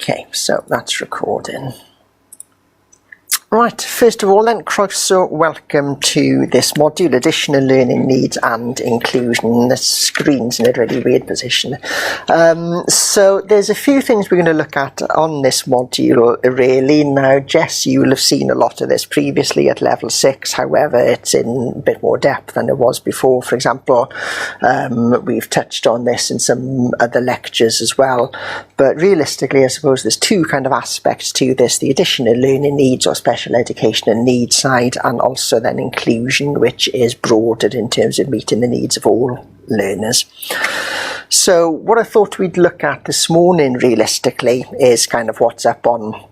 Okay, so that's recording. Right, first of all then, so welcome to this module, Additional Learning Needs and Inclusion. The screen's in a really weird position. So there's a few things we're going to look at on this module, really. Now, Jess, you will have seen a lot of this previously at level 6, however, it's in a bit more depth than it was before. For example, we've touched on this in some other lectures as well. But realistically, I suppose there's two kind of aspects to this, the additional learning needs or special education and needs side, and also then inclusion, which is broader in terms of meeting the needs of all learners. So what I thought we'd look at this morning realistically is kind of what's up on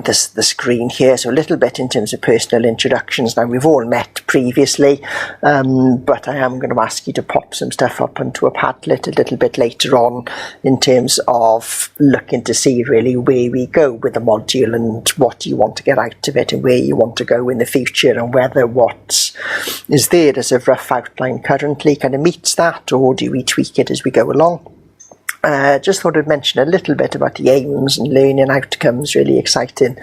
the screen here. So a little bit in terms of personal introductions. Now, we've all met previously, but I am going to ask you to pop some stuff up onto a Padlet a little bit later on in terms of looking to see really where we go with the module and what you want to get out of it and where you want to go in the future, and whether what is there as a rough outline currently kind of meets that, or do we tweak it as we go along. Just thought I'd mention a little bit about the aims and learning outcomes, really exciting.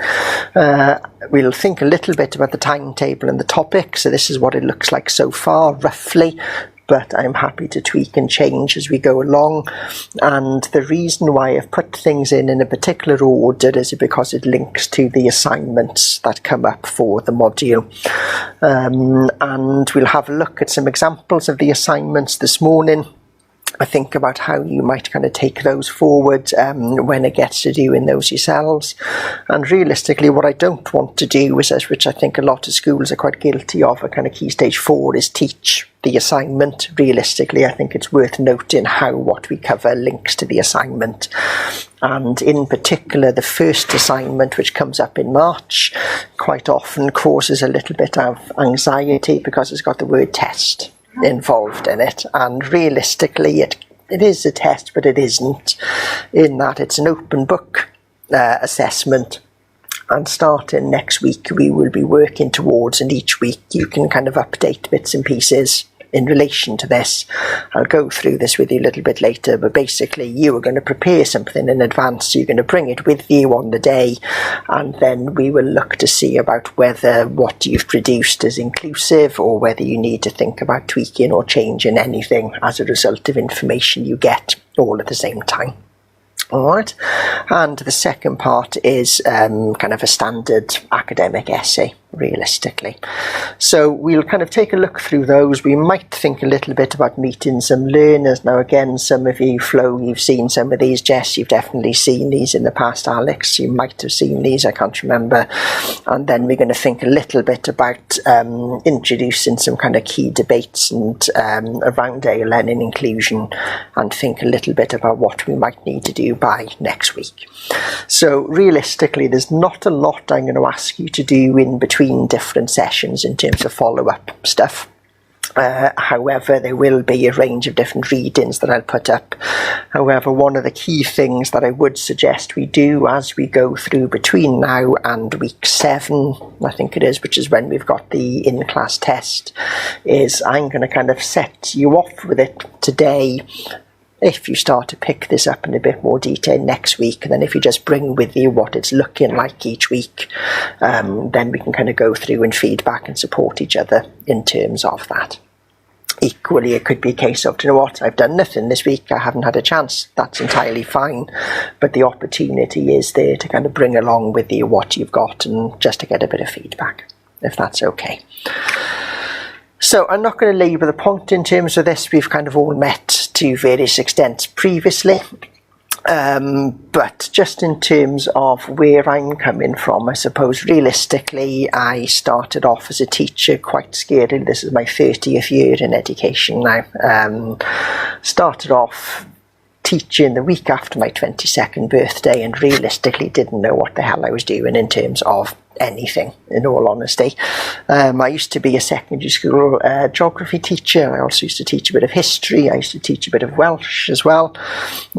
We'll think a little bit about the timetable and the topic, so this is what it looks like so far, roughly, but I'm happy to tweak and change as we go along. And the reason why I've put things in a particular order is because it links to the assignments that come up for the module. And we'll have a look at some examples of the assignments this morning. I think about how you might kind of take those forward when it gets to doing those yourselves. And realistically, what I don't want to do is, which I think a lot of schools are quite guilty of, a kind of key stage 4, is teach the assignment. Realistically, I think it's worth noting how what we cover links to the assignment. And in particular, the first assignment, which comes up in March, quite often causes a little bit of anxiety because it's got the word test involved in it, and realistically it is a test, but it isn't, in that it's an open book assessment, and starting next week we will be working towards, and each week you can kind of update bits and pieces in relation to this. I'll go through this with you a little bit later, but basically you are going to prepare something in advance, so you're going to bring it with you on the day, and then we will look to see about whether what you've produced is inclusive, or whether you need to think about tweaking or changing anything as a result of information you get all at the same time. Alright, and the second part is kind of a standard academic essay, realistically. So we'll kind of take a look through those. We might think a little bit about meeting some learners. Now again, some of you, Flo, you've seen some of these. Jess, you've definitely seen these in the past. Alex, you might have seen these, I can't remember. And then we're going to think a little bit about introducing some kind of key debates and around ALN and inclusion, and think a little bit about what we might need to do by next week. So realistically, there's not a lot I'm going to ask you to do in between different sessions in terms of follow-up stuff. However, there will be a range of different readings that I'll put up. However, one of the key things that I would suggest we do as we go through between now and week 7, I think it is, which is when we've got the in-class test, is I'm going to kind of set you off with it today. If you start to pick this up in a bit more detail next week, and then if you just bring with you what it's looking like each week, then we can kind of go through and feedback and support each other in terms of that. Equally, it could be a case of, you know what, I've done nothing this week, I haven't had a chance. That's entirely fine, but the opportunity is there to kind of bring along with you what you've got, and just to get a bit of feedback, if that's okay. So I'm not going to labour the point in terms of this. We've kind of all met to various extents previously. But just in terms of where I'm coming from, I suppose realistically I started off as a teacher quite scarily. This is my 30th year in education now. Started off teaching the week after my 22nd birthday, and realistically didn't know what the hell I was doing in terms of anything, in all honesty. I used to be a secondary school geography teacher. I also used to teach a bit of history. I used to teach a bit of Welsh as well.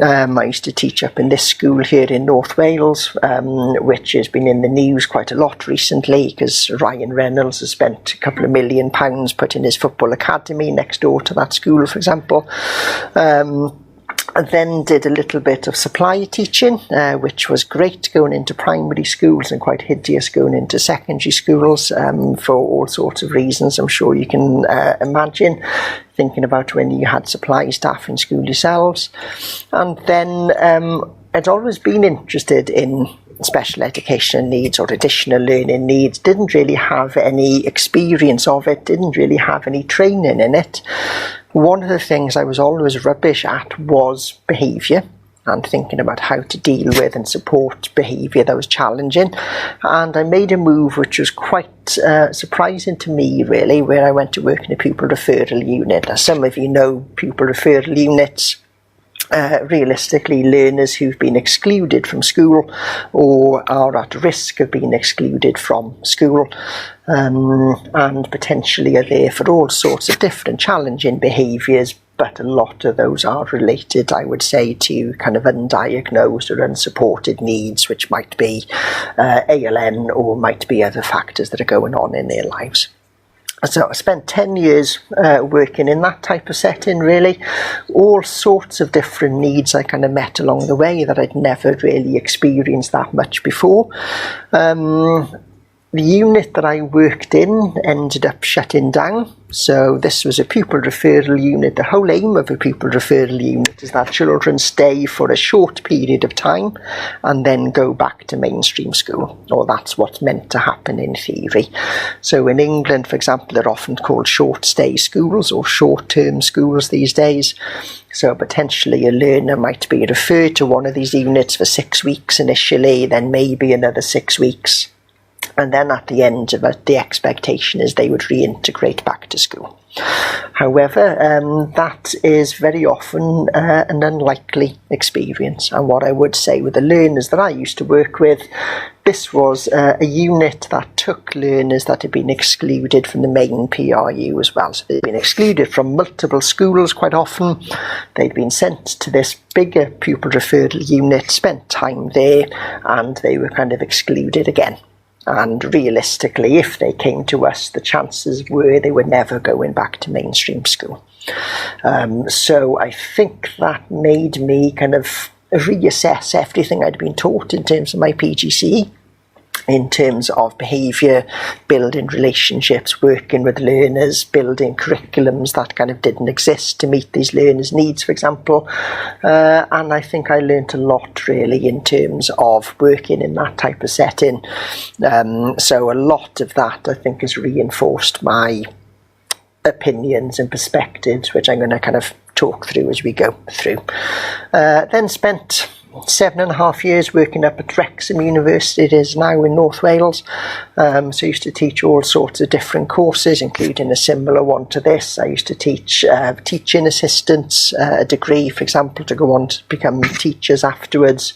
I used to teach up in this school here in North Wales, which has been in the news quite a lot recently because Ryan Reynolds has spent a couple of £1 million putting his football academy next door to that school, for example. I then did a little bit of supply teaching, which was great, going into primary schools, and quite hideous going into secondary schools for all sorts of reasons I'm sure you can imagine, thinking about when you had supply staff in school yourselves. And then I'd always been interested in special educational needs or additional learning needs, didn't really have any experience of it, didn't really have any training in it. One of the things I was always rubbish at was behaviour, and thinking about how to deal with and support behaviour that was challenging. And I made a move which was quite surprising to me, really, where I went to work in a pupil referral unit. As some of you know, pupil referral units, realistically, learners who've been excluded from school or are at risk of being excluded from school, and potentially are there for all sorts of different challenging behaviours, but a lot of those are related, I would say, to kind of undiagnosed or unsupported needs, which might be ALN or might be other factors that are going on in their lives. So I spent 10 years working in that type of setting, really. All sorts of different needs I kind of met along the way that I'd never really experienced that much before. The unit that I worked in ended up shutting down. So this was a pupil referral unit. The whole aim of a pupil referral unit is that children stay for a short period of time and then go back to mainstream school, or that's what's meant to happen in theory. So in England, for example, they're often called short stay schools or short-term schools these days. So potentially a learner might be referred to one of these units for 6 weeks initially, then maybe another 6 weeks. And then at the end of it, the expectation is they would reintegrate back to school. However, that is very often an unlikely experience. And what I would say with the learners that I used to work with, this was a unit that took learners that had been excluded from the main PRU as well. So they'd been excluded from multiple schools quite often. They'd been sent to this bigger pupil referral unit, spent time there, and they were kind of excluded again. And realistically, if they came to us, the chances were they were never going back to mainstream school. So I think that made me kind of reassess everything I'd been taught in terms of my PGCE, in terms of behaviour, building relationships, working with learners, building curriculums that kind of didn't exist to meet these learners' needs, for example. And I think I learnt a lot, really, in terms of working in that type of setting. So a lot of that, I think, has reinforced my opinions and perspectives, which I'm going to kind of talk through as we go through. Then spent 7.5 years working up at Wrexham University. It is now in North Wales. So I used to teach all sorts of different courses, including a similar one to this. I used to teach teaching assistants, a degree, for example, to go on to become teachers afterwards.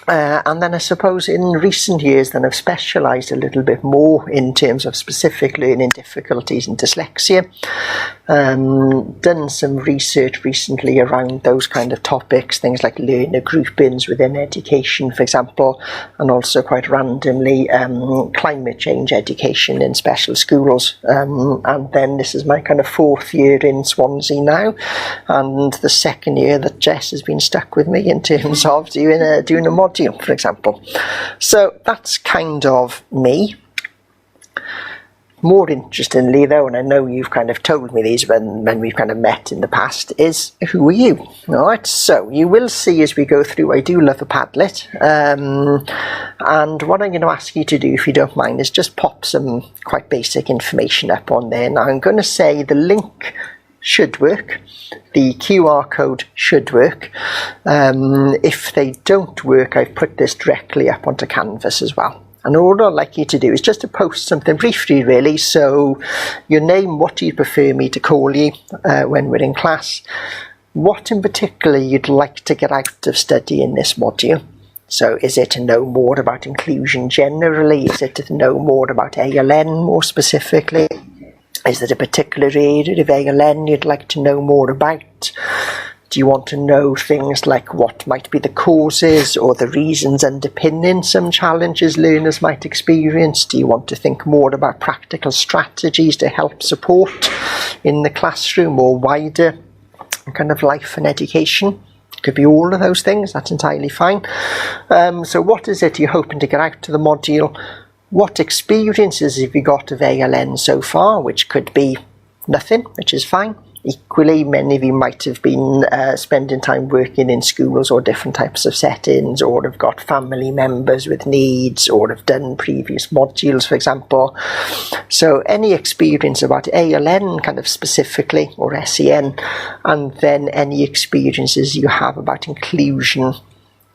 And then I suppose in recent years then I've specialised a little bit more in terms of specific learning difficulties and dyslexia. Done some research recently around those kind of topics, things like learner groupings within education, for example, and also quite randomly climate change education in special schools. And then this is my kind of 4th year in Swansea now, and the 2nd year that Jess has been stuck with me in terms of doing a module, for example. So that's kind of me. More interestingly, though, and I know you've kind of told me these when we've kind of met in the past, is who are you? All right, so you will see as we go through, I do love a Padlet. And what I'm going to ask you to do, if you don't mind, is just pop some quite basic information up on there. Now, I'm going to say the link should work. The QR code should work. If they don't work, I've put this directly up onto Canvas as well. And all I'd like you to do is just to post something briefly, really. So your name, what do you prefer me to call you when we're in class? What in particular you'd like to get out of studying this module? So is it to know more about inclusion generally? Is it to know more about ALN more specifically? Is there a particular area of ALN you'd like to know more about? Do you want to know things like what might be the causes or the reasons underpinning some challenges learners might experience? Do you want to think more about practical strategies to help support in the classroom or wider kind of life and education. Could be all of those things, that's entirely fine. So what is it you're hoping to get out of the module? What experiences have you got of ALN so far, which could be nothing, which is fine. Equally, many of you might have been spending time working in schools or different types of settings, or have got family members with needs, or have done previous modules, for example. So any experience about ALN kind of specifically, or SEN, and then any experiences you have about inclusion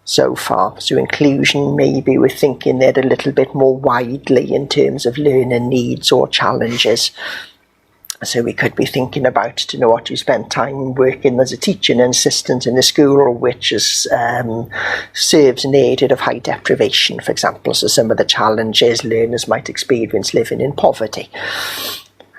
so far. So inclusion, maybe we're thinking there a little bit more widely in terms of learner needs or challenges. So we could be thinking about, what you spent time working as a teaching assistant in a school which is, serves an area of high deprivation, for example. So some of the challenges learners might experience living in poverty.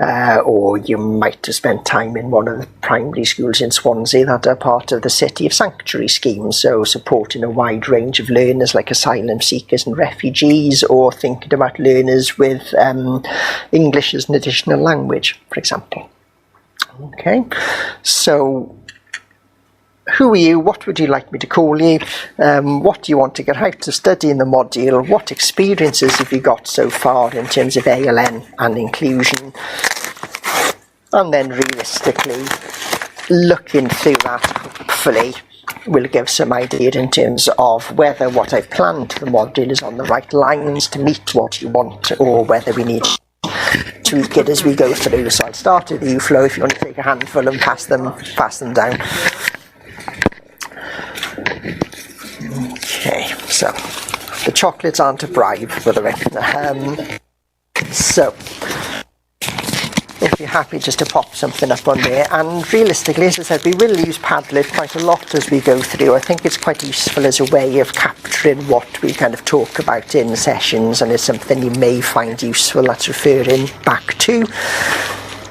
Or you might have spent time in one of the primary schools in Swansea that are part of the City of Sanctuary scheme, so supporting a wide range of learners like asylum seekers and refugees, or thinking about learners with English as an additional language, for example. Okay, so who are you? What would you like me to call you? What do you want to get out of studying the module? What experiences have you got so far in terms of ALN and inclusion? And then realistically, looking through that, hopefully, will give some idea in terms of whether what I've planned for the module is on the right lines to meet what you want, or whether we need to tweak it as we go through. So I'll start with you, Flo, if you want to take a handful and pass them down. Okay, so the chocolates aren't a bribe, by the way. So if you're happy just to pop something up on there, and realistically, as I said, we will use Padlet quite a lot as we go through. I think it's quite useful as a way of capturing what we kind of talk about in sessions, and it's something you may find useful that's referring back to.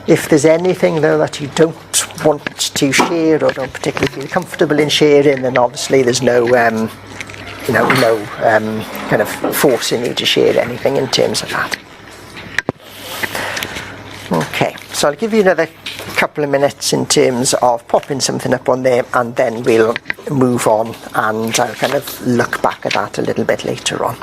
If there's anything though that you don't want to share or don't particularly feel comfortable in sharing, then obviously there's no kind of forcing you to share anything in terms of that. Okay, so I'll give you another couple of minutes in terms of popping something up on there, and then we'll move on, and I'll kind of look back at that a little bit later on.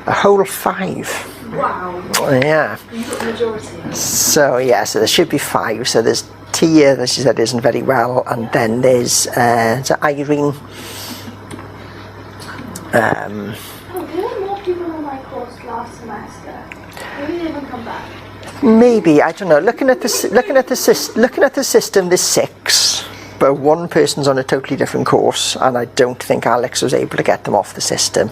A whole 5. Wow. Yeah. You've got the majority. So there should be 5. So there's Tia, that she said isn't very well, and then there's Irene. There were more people on my course last semester. Maybe they haven't come back. Maybe, I don't know. Looking at the system, there's 6. But one person's on a totally different course, and I don't think Alex was able to get them off the system.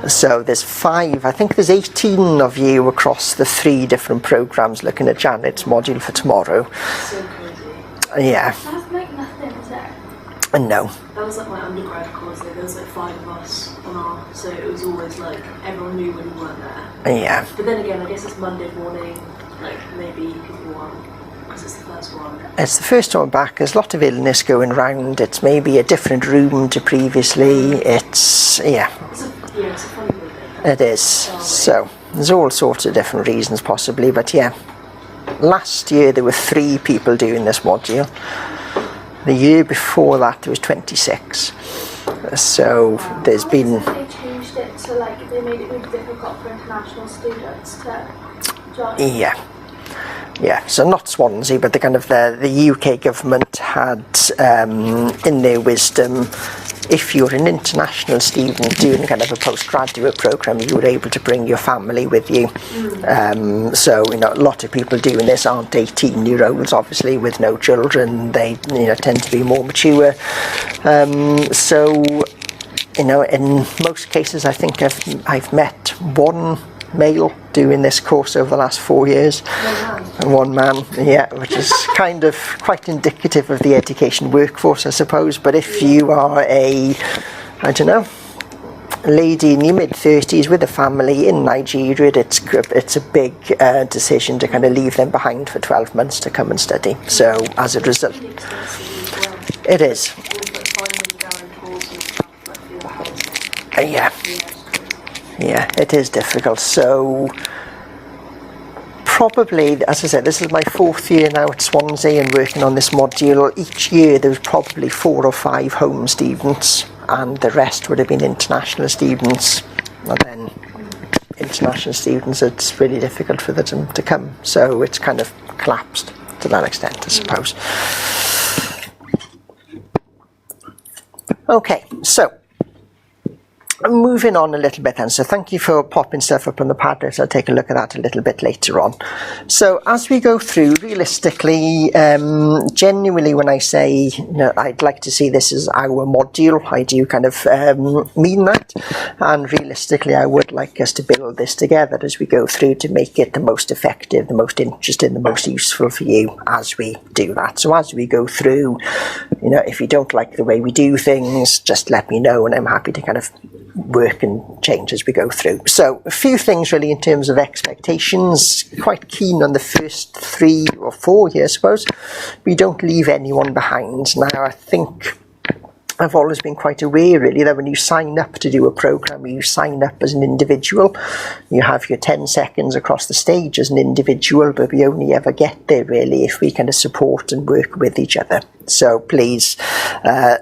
So there's 5. I think there's 18 of you across the 3 different programmes looking at Janet's module for tomorrow. So crazy. Yeah. That's like nothing, is it? No. That was like my undergrad course, there was like 5 of us on our, so it was always like everyone knew when we weren't there. Yeah. But then again, I guess it's Monday morning, like maybe people aren't. It's the first one. It's the first one back. There's a lot of illness going round. It's maybe a different room to previously. It's It's a funny thing. it is. So there's all sorts of different reasons possibly, but yeah. Last year there were 3 people doing this module. The year before that there was 26. So there's been. They changed it to they made it really difficult for international students to join. Yeah. Yeah, so not Swansea, but the kind of the UK government had, in their wisdom, if you're an international student doing kind of a postgraduate programme, you were able to bring your family with you. So a lot of people doing this aren't 18-year-olds, obviously, with no children. They tend to be more mature. So in most cases, I think I've met one male doing this course over the last 4 years. One man, yeah, which is kind of quite indicative of the education workforce, I suppose. But if you are a lady in your mid-30s with a family in Nigeria, it's a big decision to kind of leave them behind for 12 months to come and study. So as a result, it is. Yeah, it is difficult. So probably, as I said, this is my 4th year now at Swansea and working on this module. Each year there was probably 4 or 5 home students, and the rest would have been international students. And then international students, it's really difficult for them to come. So it's kind of collapsed to that extent, I suppose. Okay, so moving on a little bit then, so thank you for popping stuff up on the Padlet. I'll take a look at that a little bit later on. So as we go through, realistically, genuinely when I say, you know, I'd like to see this as our module, I do kind of mean that, and realistically I would like us to build this together as we go through to make it the most effective, the most interesting, the most useful for you as we do that. So as we go through, you know, if you don't like the way we do things, just let me know and I'm happy to kind of work and change as we go through. So a few things really in terms of expectations. Quite keen on the first 3 or 4 years, I suppose. We don't leave anyone behind. Now I think I've always been quite aware really that when you sign up to do a programme, you sign up as an individual. You have your 10 seconds across the stage as an individual, but we only ever get there really if we kind of support and work with each other. So please,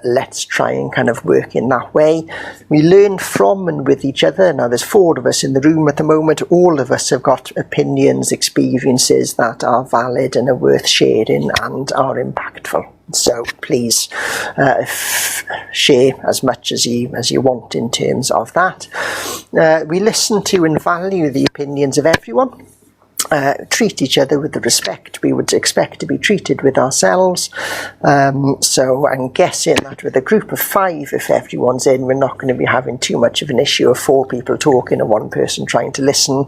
let's try and kind of work in that way. We learn from and with each other. Now there's 4 of us in the room at the moment. All of us have got opinions, experiences that are valid and are worth sharing and are impactful. So please share as much as you want in terms of that. We listen to and value the opinions of everyone. Treat each other with the respect we would expect to be treated with ourselves. So I'm guessing that with a group of 5, if everyone's in, we're not going to be having too much of an issue of 4 people talking and 1 person trying to listen.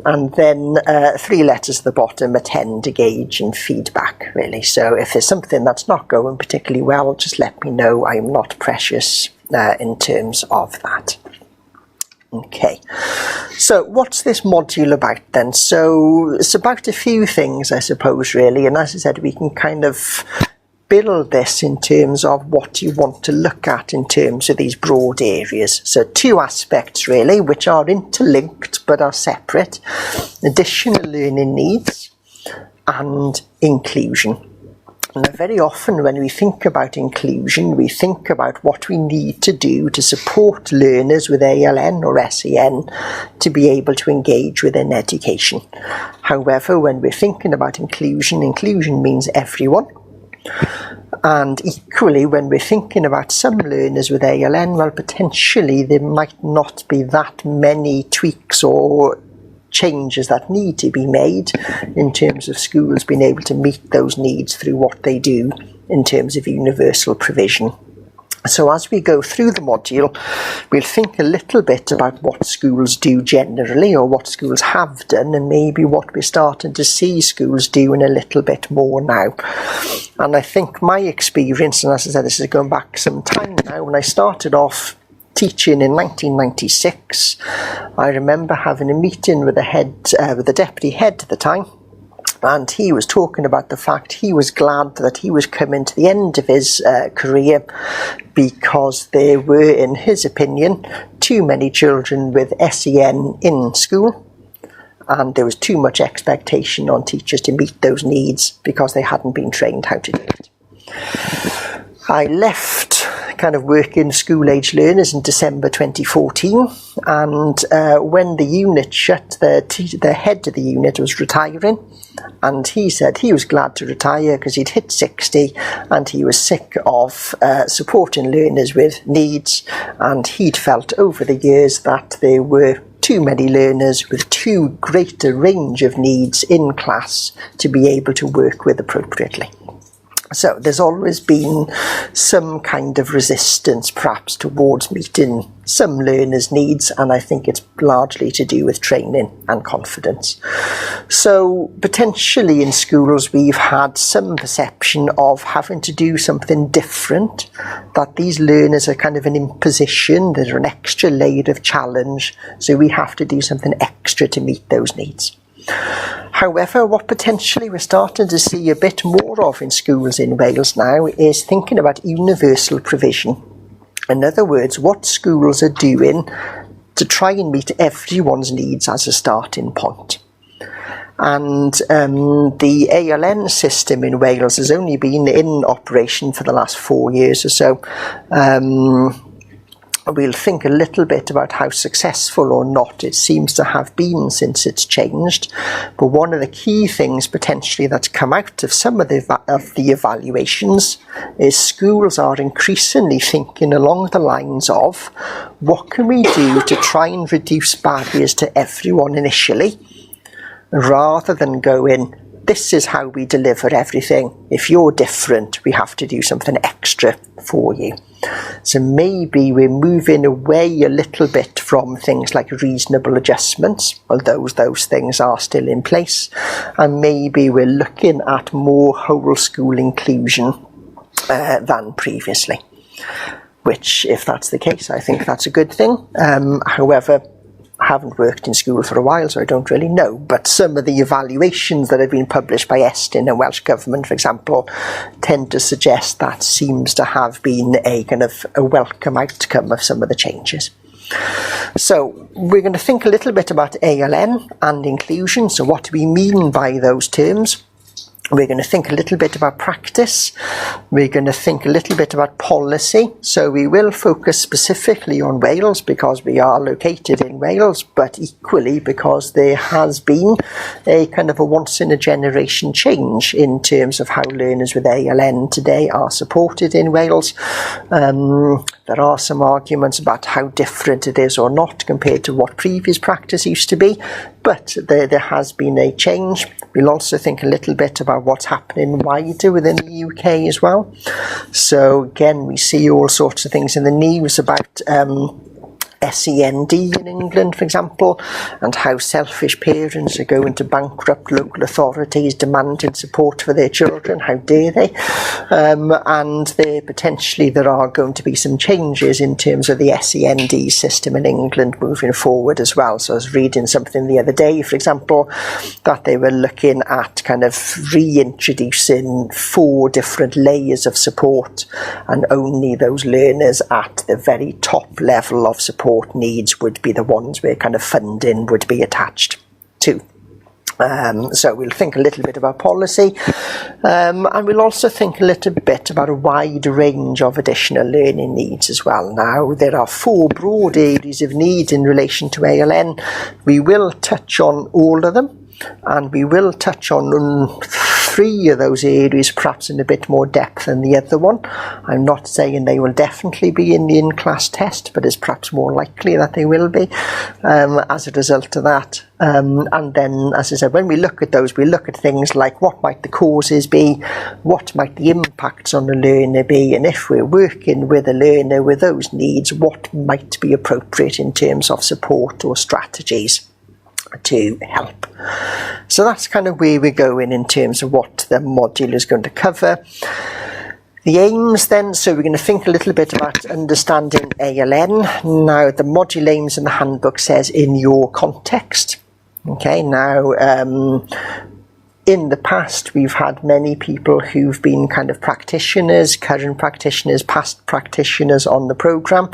And then 3 letters at the bottom: attend, engage and feedback really. So if there's something that's not going particularly well, just let me know. I'm not precious in terms of that. Okay, so what's this module about then? So it's about a few things, I suppose, really, and as I said, we can kind of build this in terms of what you want to look at in terms of these broad areas. So 2 aspects really, which are interlinked but are separate: additional learning needs and inclusion. Now, very often when we think about inclusion, we think about what we need to do to support learners with ALN or SEN to be able to engage within education. However, when we're thinking about inclusion, inclusion means everyone. And equally, when we're thinking about some learners with ALN, well, potentially there might not be that many tweaks or changes that need to be made in terms of schools being able to meet those needs through what they do in terms of universal provision. So as we go through the module, we'll think a little bit about what schools do generally, or what schools have done, and maybe what we're starting to see schools doing a little bit more now. And I think my experience, and as I said, this is going back some time now, when I started off teaching in 1996, I remember having a meeting with the deputy head at the time, and he was talking about the fact he was glad that he was coming to the end of his career because there were, in his opinion, too many children with SEN in school, and there was too much expectation on teachers to meet those needs because they hadn't been trained how to do it. I left kind of working school-age learners in December 2014, and when the unit shut, the head of the unit was retiring, and he said he was glad to retire because he'd hit 60 and he was sick of supporting learners with needs, and he'd felt over the years that there were too many learners with too great a range of needs in class to be able to work with appropriately. So there's always been some kind of resistance perhaps towards meeting some learners' needs, and I think it's largely to do with training and confidence. So potentially in schools we've had some perception of having to do something different, that these learners are kind of an imposition, there's an extra layer of challenge, so we have to do something extra to meet those needs. However, what potentially we're starting to see a bit more of in schools in Wales now is thinking about universal provision. In other words, what schools are doing to try and meet everyone's needs as a starting point. And the ALN system in Wales has only been in operation for the last 4 years or so. We'll think a little bit about how successful or not it seems to have been since it's changed. But one of the key things potentially that's come out of some of the evaluations is schools are increasingly thinking along the lines of, what can we do to try and reduce barriers to everyone initially, rather than going, this is how we deliver everything. If you're different, we have to do something extra for you. So maybe we're moving away a little bit from things like reasonable adjustments, although those things are still in place, and maybe we're looking at more whole school inclusion than previously, which, if that's the case, I think that's a good thing. However, I haven't worked in school for a while, so I don't really know, but some of the evaluations that have been published by Estyn and Welsh Government, for example, tend to suggest that seems to have been a kind of a welcome outcome of some of the changes. So we're going to think a little bit about ALN and inclusion. So what do we mean by those terms? We're going to think a little bit about practice. We're going to think a little bit about policy. So we will focus specifically on Wales because we are located in Wales, but equally because there has been a kind of a once-in-a-generation change in terms of how learners with ALN today are supported in Wales. There are some arguments about how different it is or not compared to what previous practice used to be, but there has been a change. We'll also think a little bit about what's happening wider within the UK as well. So again, we see all sorts of things in the news about SEND in England, for example, and how selfish parents are going to bankrupt local authorities demanding support for their children. How dare they? And there are going to be some changes in terms of the SEND system in England moving forward as well. So I was reading something the other day, for example, that they were looking at kind of reintroducing 4 different layers of support, and only those learners at the very top level of support needs would be the ones where kind of funding would be attached to. So we'll think a little bit about policy, and we'll also think a little bit about a wide range of additional learning needs as well. Now, there are 4 broad areas of need in relation to ALN. We will touch on all of them, and we will touch on 3 of those areas perhaps in a bit more depth than the other one. I'm not saying they will definitely be in the in-class test, but it's perhaps more likely that they will be as a result of that. And then, as I said, when we look at those, we look at things like what might the causes be, what might the impacts on the learner be, and if we're working with a learner with those needs, what might be appropriate in terms of support or strategies to help. So that's kind of where we're going in terms of what the module is going to cover. The aims then, so we're going to think a little bit about understanding ALN. Now, the module aims in the handbook says in your context. Okay, now in the past we've had many people who've been kind of practitioners, current practitioners, past practitioners on the programme.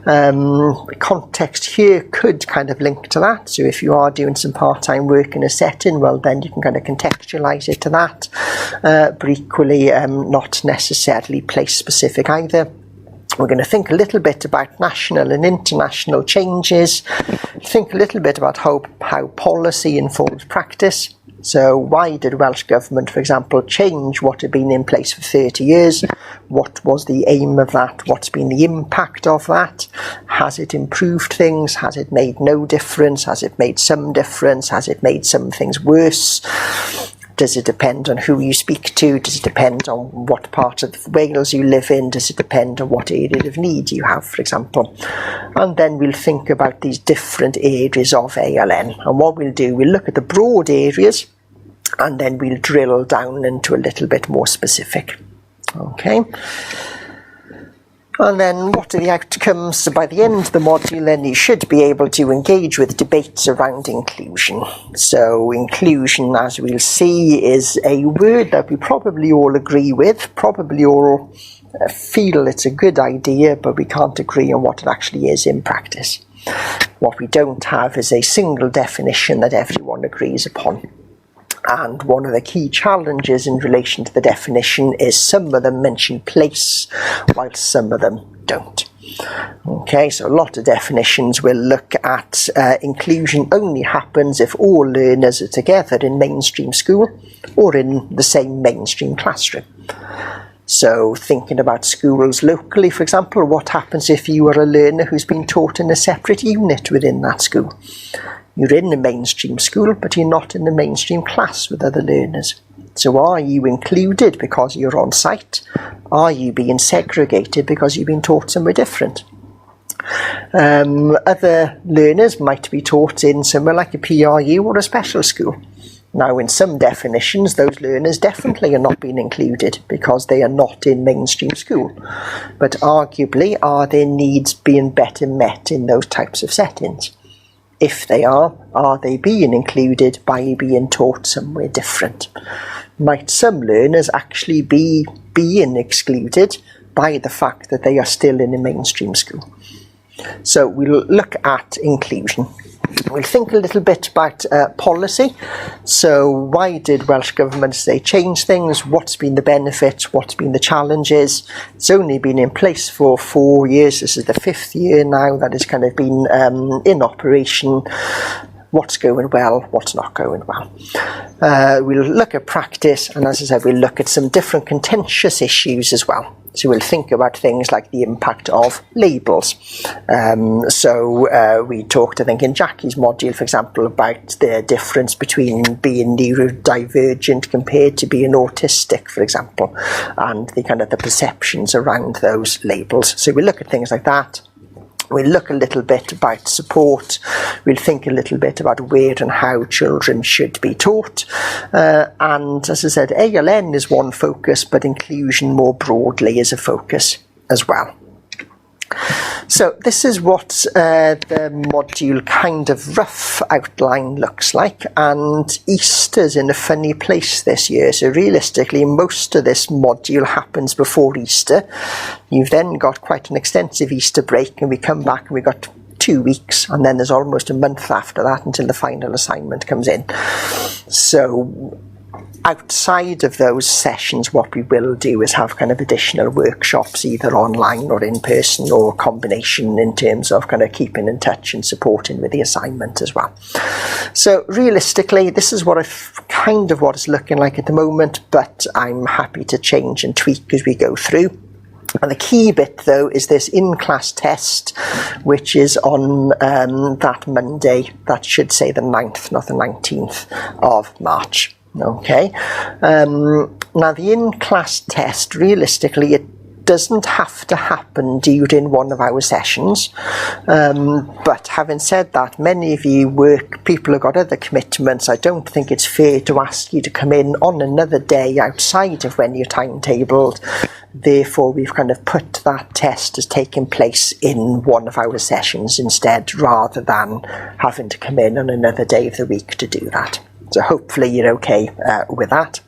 The context here could kind of link to that. So if you are doing some part-time work in a setting, well then you can kind of contextualise it to that. But equally not necessarily place specific either. We're going to think a little bit about national and international changes, think a little bit about how policy informs practice. So why did Welsh Government, for example, change what had been in place for 30 years? What was the aim of that? What's been the impact of that? Has it improved things? Has it made no difference? Has it made some difference? Has it made some things worse? Does it depend on who you speak to? Does it depend on what part of Wales you live in? Does it depend on what area of need you have, for example? And then we'll think about these different areas of ALN. And what we'll do, we'll look at the broad areas, and then we'll drill down into a little bit more specific. Okay. And then what are the outcomes? So by the end of the module, then you should be able to engage with debates around inclusion. So inclusion, as we'll see, is a word that we probably all agree with, probably all feel it's a good idea, but we can't agree on what it actually is in practice. What we don't have is a single definition that everyone agrees upon. And one of the key challenges in relation to the definition is some of them mention place, while some of them don't. Okay, so a lot of definitions will look at inclusion only happens if all learners are together in mainstream school or in the same mainstream classroom. So thinking about schools locally, for example, what happens if you are a learner who's been taught in a separate unit within that school? You're in the mainstream school, but you're not in the mainstream class with other learners. So are you included because you're on site? Are you being segregated because you've been taught somewhere different? Other learners might be taught in somewhere like a PRU or a special school. Now, in some definitions, those learners definitely are not being included because they are not in mainstream school. But arguably, are their needs being better met in those types of settings? If they are they being included by being taught somewhere different? Might some learners actually be being excluded by the fact that they are still in a mainstream school? So we'll look at inclusion. We'll think a little bit about policy. So why did Welsh Government say change things? What's been the benefits? What's been the challenges? It's only been in place for 4 years. This is the 5th year now that it's kind of been in operation. What's going well, what's not going well. We'll look at practice, and as I said, we'll look at some different contentious issues as well. So we'll think about things like the impact of labels. We talked, I think, in Jackie's module, for example, about the difference between being neurodivergent compared to being autistic, for example, and the kind of the perceptions around those labels. So we'll look at things like that. We'll look a little bit about support. We'll think a little bit about where and how children should be taught. And as I said, ALN is one focus, but inclusion more broadly is a focus as well. So this is what the module kind of rough outline looks like, and Easter's in a funny place this year. So realistically, most of this module happens before Easter. You've then got quite an extensive Easter break, and we come back and we've got 2 weeks, and then there's almost a month after that until the final assignment comes in. So outside of those sessions, what we will do is have kind of additional workshops, either online or in person, or combination in terms of kind of keeping in touch and supporting with the assignment as well. So realistically, this is what it's looking like at the moment, but I'm happy to change and tweak as we go through. And the key bit, though, is this in-class test, which is on that Monday. That should say the 9th, not the 19th of March. Okay. Now, the in-class test, realistically, it doesn't have to happen during one of our sessions. But having said that, many of you people have got other commitments. I don't think it's fair to ask you to come in on another day outside of when you're timetabled. Therefore, we've kind of put that test as taking place in one of our sessions instead, rather than having to come in on another day of the week to do that. So hopefully you're okay with that.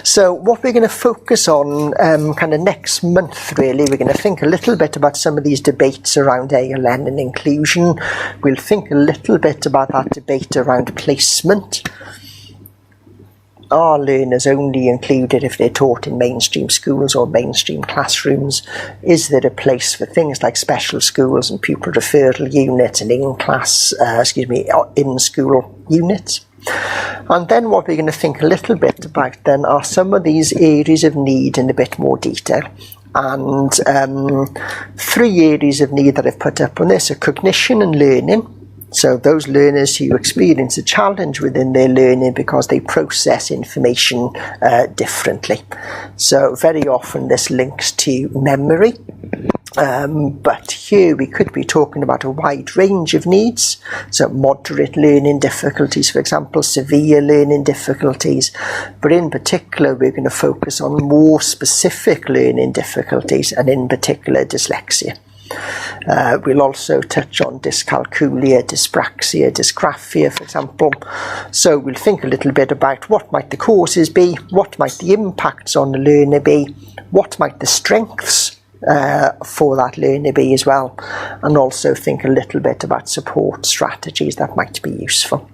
So what we're going to focus on kind of next month, really, we're going to think a little bit about some of these debates around ALN and inclusion. We'll think a little bit about that debate around placement. Are learners only included if they're taught in mainstream schools or mainstream classrooms? Is there a place for things like special schools and pupil referral units and in-school units? And then what we're going to think a little bit about then are some of these areas of need in a bit more detail. And 3 areas of need that I've put up on this are cognition and learning. So those learners who experience a challenge within their learning because they process information differently. So very often this links to memory. But here we could be talking about a wide range of needs. So moderate learning difficulties, for example, severe learning difficulties. But in particular, we're going to focus on more specific learning difficulties, and in particular dyslexia. We'll also touch on dyscalculia, dyspraxia, dysgraphia, for example. So we'll think a little bit about what might the causes be, what might the impacts on the learner be, what might the strengths for that learner be as well, and also think a little bit about support strategies that might be useful.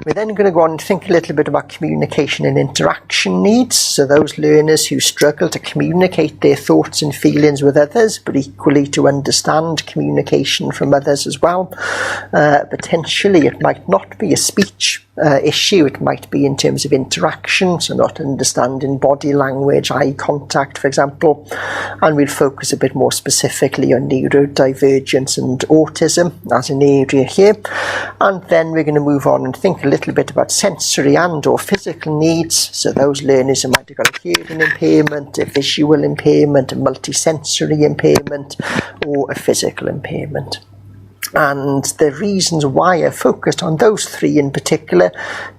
We're then going to go on and think a little bit about communication and interaction needs. So those learners who struggle to communicate their thoughts and feelings with others, but equally to understand communication from others as well. Potentially it might not be a speech issue, it might be in terms of interaction, so not understanding body language, eye contact, for example. And we'll focus a bit more specifically on neurodivergence and autism as an area here. And then we're going to move on and think a little bit about sensory and or physical needs. So those learners who might have got a hearing impairment, a visual impairment, a multisensory impairment, or a physical impairment. And the reasons why I focused on those three in particular,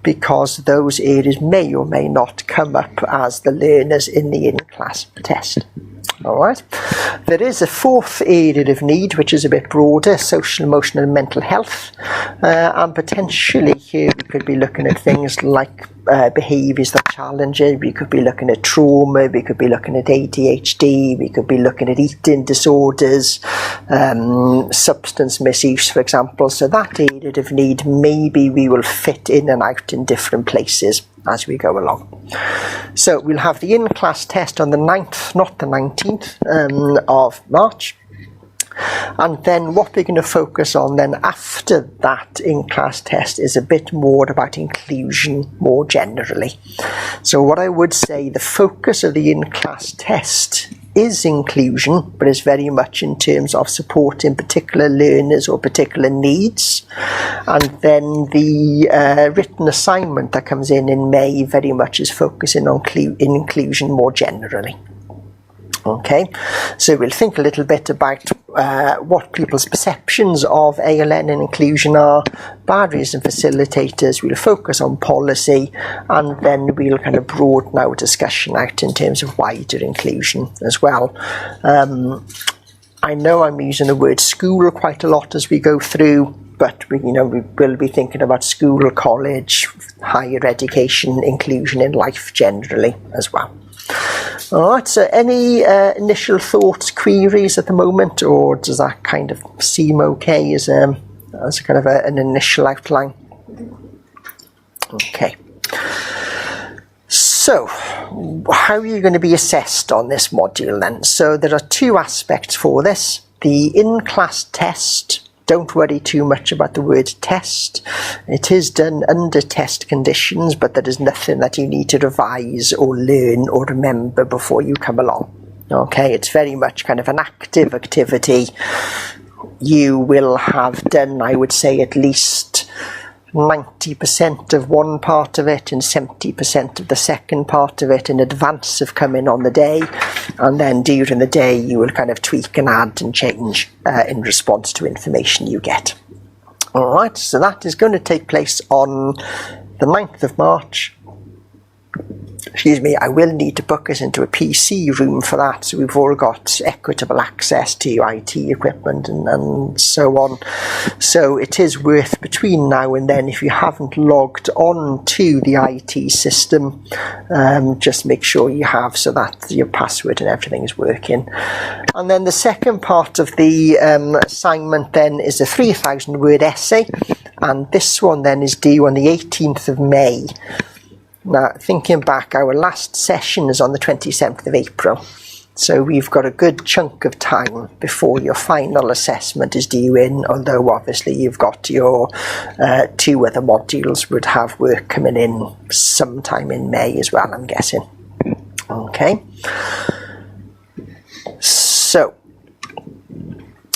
because those areas may or may not come up as the learners in the in-class test. Alright, there is a fourth area of need which is a bit broader, social, emotional and mental health, and potentially here we could be looking at things like behaviours that challenge it. We could be looking at trauma, we could be looking at ADHD, we could be looking at eating disorders, substance misuse, for example. So that area of need, maybe we will fit in and out in different places as we go along. So we'll have the in-class test on the 9th, not the 19th of March. And then what we're going to focus on then after that in-class test is a bit more about inclusion more generally. So what I would say, the focus of the in-class test is inclusion, but it's very much in terms of supporting particular learners or particular needs. And then the written assignment that comes in May very much is focusing on inclusion more generally. Okay, so we'll think a little bit about what people's perceptions of ALN and inclusion are, barriers and facilitators. We'll focus on policy, and then we'll kind of broaden our discussion out in terms of wider inclusion as well. I know I'm using the word school quite a lot as we go through, but we will be thinking about school, college, higher education, inclusion in life generally as well. Alright, so any initial thoughts, queries at the moment, or does that kind of seem okay as kind of an initial outline? Okay. So, how are you going to be assessed on this module then? So there are two aspects for this. The in-class test. Don't worry too much about the word test. It is done under test conditions, but there is nothing that you need to revise or learn or remember before you come along. Okay, it's very much kind of an active activity. You will have done, I would say, at least 90% of one part of it and 70% of the second part of it in advance of coming on the day, and then during the day you will kind of tweak and add and change in response to information you get. Alright, so that is going to take place on the 9th of March. Excuse me, I will need to book us into a PC room for that, so we've all got equitable access to IT equipment and so on. So it is worth between now and then, if you haven't logged on to the IT system, just make sure you have, so that your password and everything is working. And then the second part of the assignment then is a 3,000 word essay, and this one then is due on the 18th of May. Now, thinking back, our last session is on the 27th of April, so we've got a good chunk of time before your final assessment is due in, although obviously you've got your two other modules would have work coming in sometime in May as well, I'm guessing. Okay, so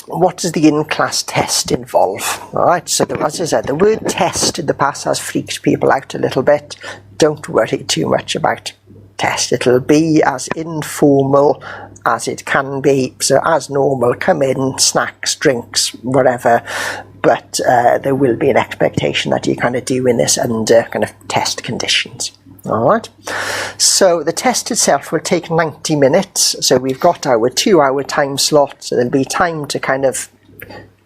what does the in-class test involve? Alright, so as I said, the word test in the past has freaked people out a little bit. Don't worry too much about test. It'll be as informal as it can be. So as normal, come in, snacks, drinks, whatever. But there will be an expectation that you're kind of doing this under kind of test conditions. Alright, so the test itself will take 90 minutes. So we've got our 2-hour time slot. So there'll be time to kind of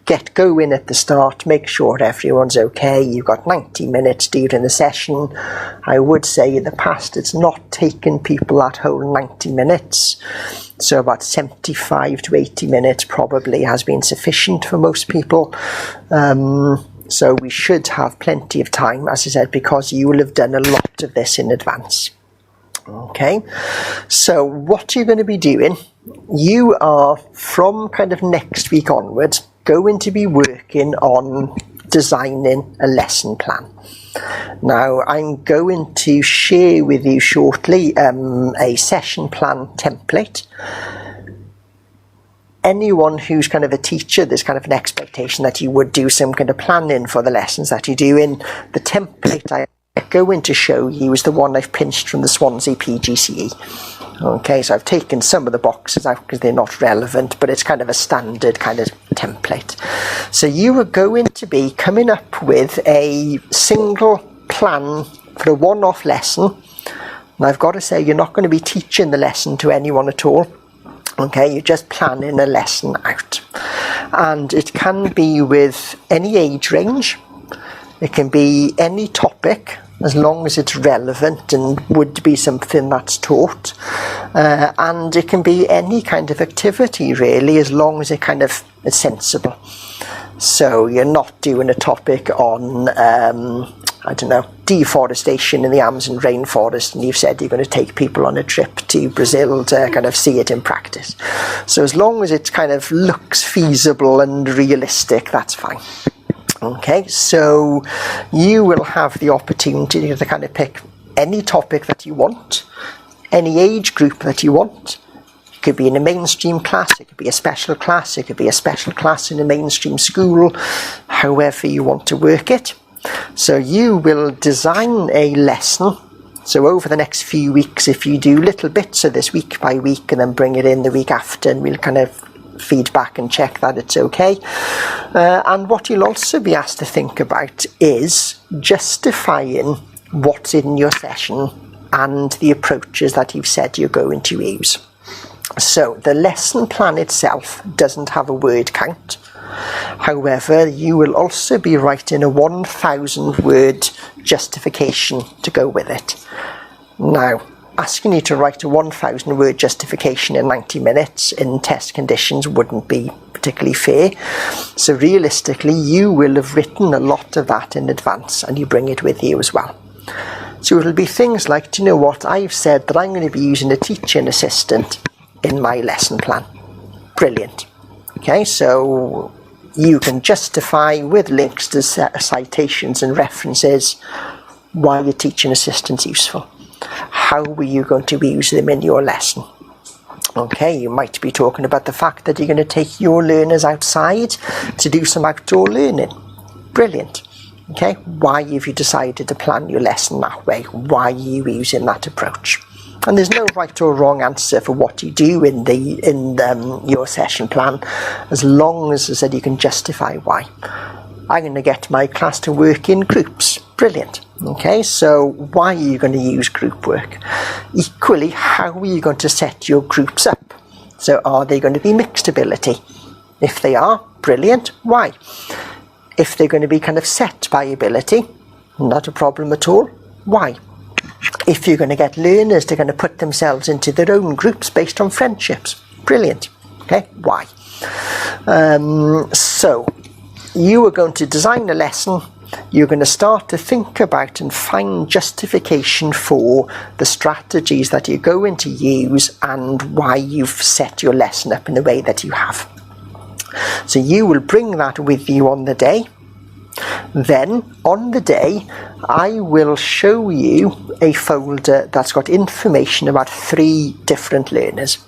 get going at the start, make sure everyone's okay. You've got 90 minutes during the session. I would say in the past it's not taken people that whole 90 minutes, so about 75 to 80 minutes probably has been sufficient for most people. So we should have plenty of time, as I said, because you will have done a lot of this in advance. Okay, so what you're going to be doing, you are from kind of next week onwards going to be working on designing a lesson plan. Now I'm going to share with you shortly a session plan template. Anyone who's kind of a teacher, there's kind of an expectation that you would do some kind of planning for the lessons that you're doing. The template I'm going to show you is the one I've pinched from the Swansea PGCE. Okay, so I've taken some of the boxes out because they're not relevant, but it's kind of a standard kind of template. So you are going to be coming up with a single plan for a one-off lesson. And I've got to say, you're not going to be teaching the lesson to anyone at all. Okay, you're just planning a lesson out. And it can be with any age range. It can be any topic, as long as it's relevant and would be something that's taught. And it can be any kind of activity, really, as long as it kind of is sensible. So you're not doing a topic on, I don't know, deforestation in the Amazon rainforest, and you've said you're going to take people on a trip to Brazil to kind of see it in practice. So as long as it kind of looks feasible and realistic, that's fine. Okay, so you will have the opportunity to kind of pick any topic that you want, any age group that you want. It could be in a mainstream class, it could be a special class, it could be a special class in a mainstream school, however you want to work it. So you will design a lesson. So over the next few weeks, if you do little bits of this week by week and then bring it in the week after, and we'll kind of feedback and check that it's okay. And what you'll also be asked to think about is justifying what's in your session and the approaches that you've said you're going to use. So the lesson plan itself doesn't have a word count. However, you will also be writing a 1,000 word justification to go with it. Now, asking you to write a 1,000 word justification in 90 minutes in test conditions wouldn't be particularly fair. So realistically, you will have written a lot of that in advance, and you bring it with you as well. So it'll be things like, do you know what, I've said that I'm going to be using a teaching assistant in my lesson plan. Brilliant. Okay, so you can justify with links to citations and references why your teaching assistant's useful. How are you going to use them in your lesson? Okay, you might be talking about the fact that you're going to take your learners outside to do some outdoor learning. Brilliant. Okay, why have you decided to plan your lesson that way? Why are you using that approach? And there's no right or wrong answer for what you do in your session plan, as long as I said you can justify why. I'm going to get my class to work in groups. Brilliant. Okay, so why are you going to use group work? Equally, how are you going to set your groups up? So are they going to be mixed ability? If they are, brilliant. Why? If they're going to be kind of set by ability, not a problem at all. Why? If you're going to get learners to kind of put themselves into their own groups based on friendships, brilliant. Okay, why? So you are going to design a lesson. You're going to start to think about and find justification for the strategies that you're going to use and why you've set your lesson up in the way that you have. So you will bring that with you on the day. Then on the day, I will show you a folder that's got information about 3 different learners.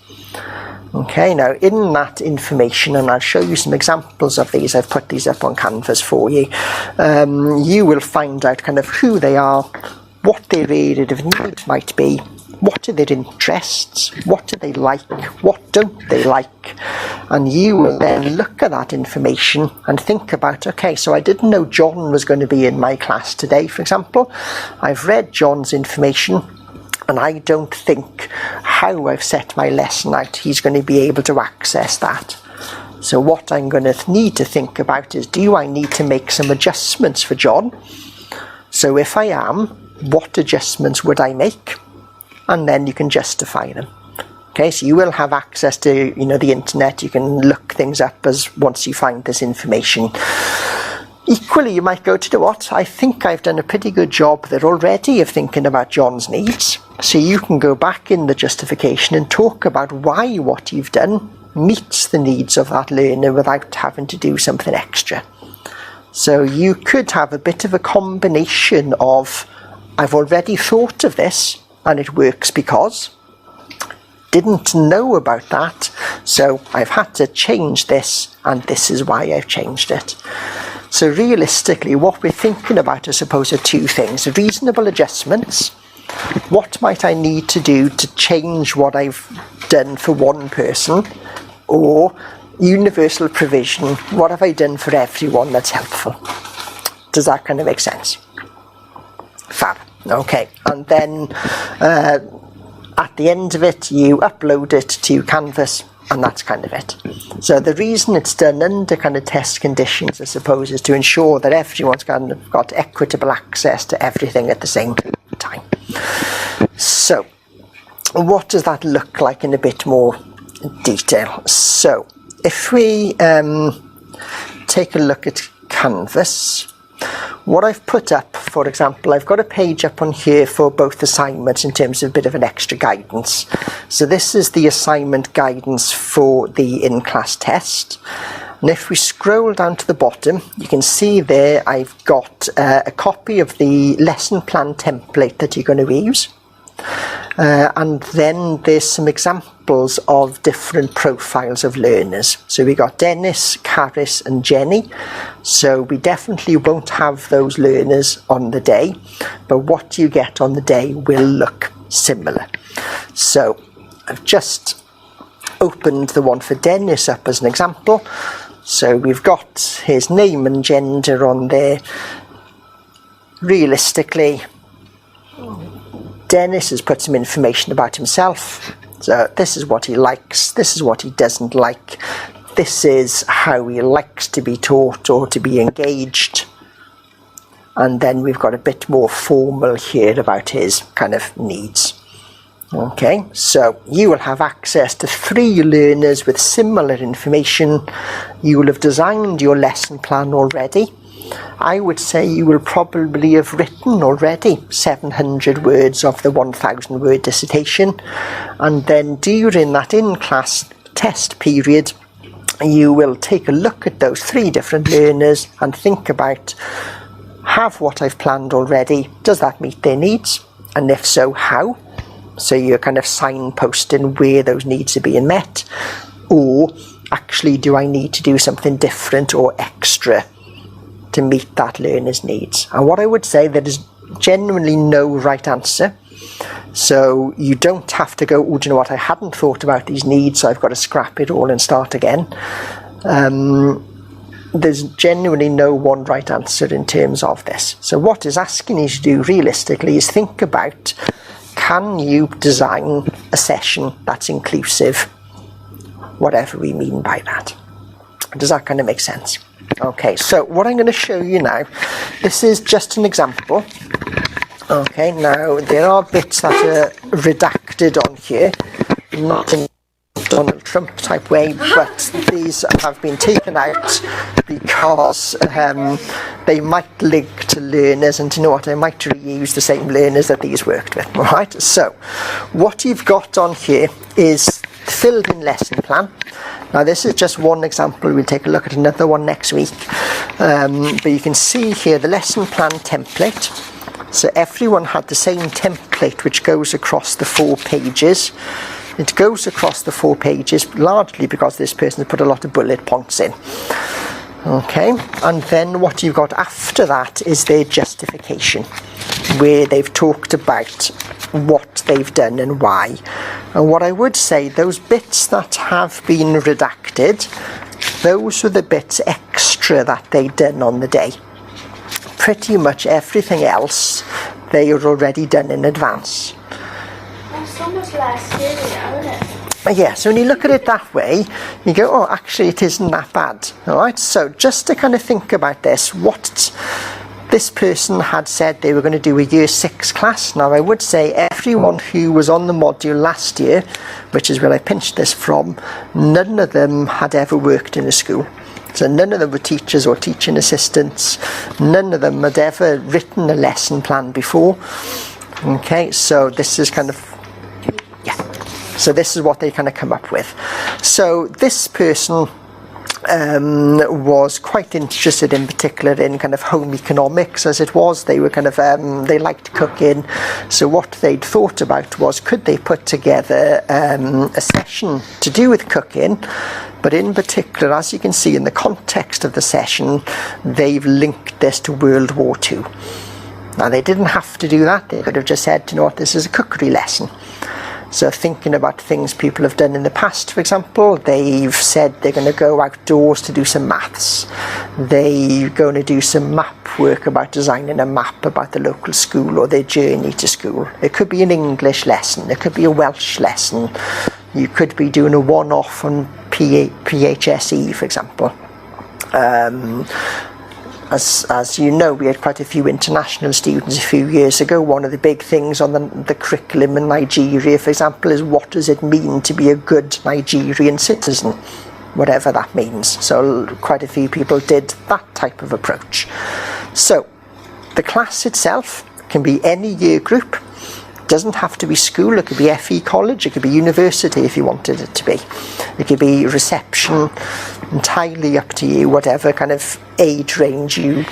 Okay, now in that information, and I'll show you some examples of these, I've put these up on Canvas for you, you will find out kind of who they are, what their area of need might be, what are their interests, what do they like, what don't they like, and you will then look at that information and think about, okay, so I didn't know John was going to be in my class today, for example. I've read John's information, and I don't think how I've set my lesson out he's going to be able to access that. So what I'm going to need to think about is, do I need to make some adjustments for John? So if I am, what adjustments would I make? And then you can justify them. Okay, so you will have access to, the internet. You can look things up once you find this information. Equally, you might go, to do what? I think I've done a pretty good job there already of thinking about John's needs. So you can go back in the justification and talk about why what you've done meets the needs of that learner without having to do something extra. So you could have a bit of a combination of, I've already thought of this and it works because, didn't know about that, so I've had to change this and this is why I've changed it. So realistically, what we're thinking about, I suppose, are two things. Reasonable adjustments. What might I need to do to change what I've done for one person? Or universal provision. What have I done for everyone that's helpful? Does that kind of make sense? Fab. Okay. And then at the end of it, you upload it to Canvas, and that's kind of it. So the reason it's done under kind of test conditions, I suppose, is to ensure that everyone's kind of got equitable access to everything at the same time. So what does that look like in a bit more detail? So if we take a look at Canvas, what I've put up, for example, I've got a page up on here for both assignments in terms of a bit of an extra guidance. So this is the assignment guidance for the in-class test. And if we scroll down to the bottom, you can see there I've got a copy of the lesson plan template that you're going to use. And then there's some examples of different profiles of learners. So we got Dennis, Caris and Jenny. So we definitely won't have those learners on the day, but what you get on the day will look similar. So I've just opened the one for Dennis up as an example. So we've got his name and gender on there. Realistically, Dennis has put some information about himself. So this is what he likes, this is what he doesn't like, this is how he likes to be taught or to be engaged. And then we've got a bit more formal here about his kind of needs. Okay, so you will have access to 3 learners with similar information. You will have designed your lesson plan already. I would say you will probably have written already 700 words of the 1,000 word dissertation, and then during that in-class test period you will take a look at those 3 different learners and think about, have what I've planned already, does that meet their needs, and if so, how? So you're kind of signposting where those needs are being met, or actually do I need to do something different or extra to meet that learner's needs? And what I would say, there is genuinely no right answer. So you don't have to go, oh, do you know what, I hadn't thought about these needs, so I've got to scrap it all and start again. There's genuinely no one right answer in terms of this. So what is asking you to do realistically is think about, can you design a session that's inclusive? Whatever we mean by that. Does that kind of make sense? Okay, so what I'm going to show you now, this is just an example. Okay, now there are bits that are redacted on here, not in Donald Trump type way, but these have been taken out because they might link to learners, and you know what, I might reuse the same learners that these worked with. Alright, so what you've got on here is filled in lesson plan. Now this is just one example, we'll take a look at another one next week, but you can see here the lesson plan template. So everyone had the same template which goes across the 4 pages. It goes across the 4 pages largely because this person has put a lot of bullet points in. Okay, and then what you've got after that is their justification, where they've talked about what they've done and why. And what I would say, those bits that have been redacted, those are the bits extra that they've done on the day. Pretty much everything else they are already done in advance. That's so much less scary now, isn't it? Yeah, so when you look at it that way, you go, oh, actually it isn't that bad. All right, so just to kind of think about this, what this person had said they were going to do a year 6 class. Now I would say everyone who was on the module last year, which is where I pinched this from, none of them had ever worked in a school. So none of them were teachers or teaching assistants. None of them had ever written a lesson plan before. Okay, so this is kind of, yeah. So this is what they kind of come up with. So this person was quite interested in particular in kind of home economics as it was. They were kind of, they liked cooking. So what they'd thought about was, could they put together a session to do with cooking? But in particular, as you can see in the context of the session, they've linked this to World War II. Now they didn't have to do that. They could have just said, you know what, this is a cookery lesson. So thinking about things people have done in the past, for example, they've said they're going to go outdoors to do some maths. They're going to do some map work about designing a map about the local school or their journey to school. It could be an English lesson. It could be a Welsh lesson. You could be doing a one-off on PHSE, for example. As you know, we had quite a few international students a few years ago. One of the big things on the curriculum in Nigeria, for example, is what does it mean to be a good Nigerian citizen, whatever that means. So quite a few people did that type of approach. So the class itself can be any year group. It doesn't have to be school. It could be FE college. It could be university if you wanted it to be. It could be reception. Entirely up to you, whatever kind of age range you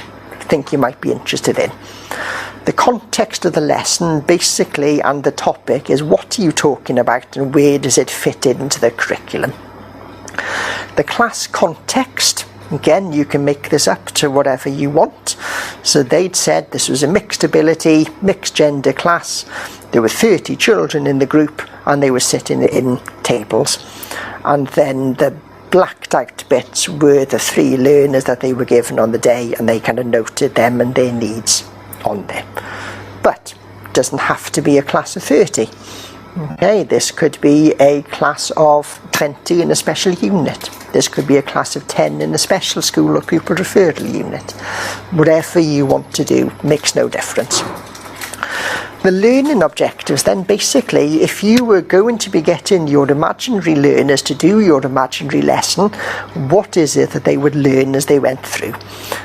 think you might be interested in. The context of the lesson basically and the topic is, what are you talking about and where does it fit into the curriculum? The class context, again, you can make this up to whatever you want. So they'd said this was a mixed ability, mixed gender class. There were 30 children in the group and they were sitting in tables. And then the blacked out bits were the 3 learners that they were given on the day, and they kind of noted them and their needs on there. But it doesn't have to be a class of 30. Okay, this could be a class of 20 in a special unit. This could be a class of 10 in a special school or pupil referral unit. Whatever you want to do makes no difference. The learning objectives then, basically, if you were going to be getting your imaginary learners to do your imaginary lesson, what is it that they would learn as they went through?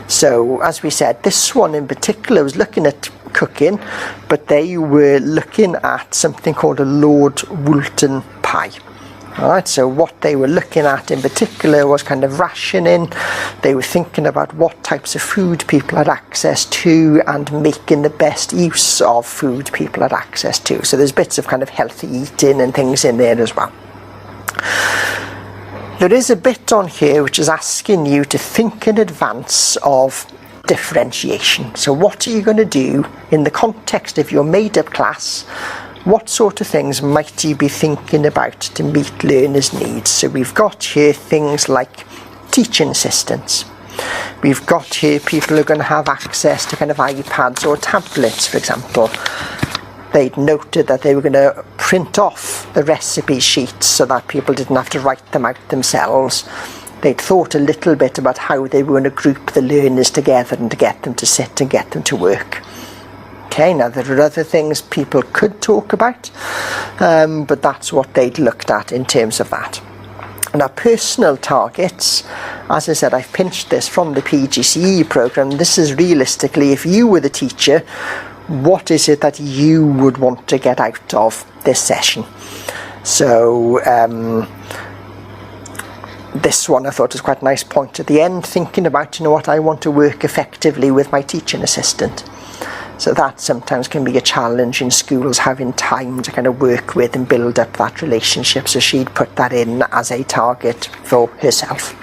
So, as we said, this one in particular was looking at cooking, but they were looking at something called a Lord Woolton pie. Alright, so what they were looking at in particular was kind of rationing. They were thinking about what types of food people had access to and making the best use of food people had access to. So there's bits of kind of healthy eating and things in there as well. There is a bit on here which is asking you to think in advance of differentiation. So what are you going to do in the context of your made-up class? What sort of things might you be thinking about to meet learners' needs? So we've got here things like teaching assistants. We've got here people who are going to have access to kind of iPads or tablets, for example. They'd noted that they were going to print off the recipe sheets so that people didn't have to write them out themselves. They'd thought a little bit about how they were going to group the learners together and to get them to sit and get them to work. Okay, now there are other things people could talk about, but that's what they'd looked at in terms of that. Now, personal targets, as I said, I've pinched this from the PGCE programme. This is realistically, if you were the teacher, what is it that you would want to get out of this session? So, this one I thought was quite a nice point at the end, thinking about, you know what, I want to work effectively with my teaching assistant. So that sometimes can be a challenge in schools, having time to kind of work with and build up that relationship. So she'd put that in as a target for herself.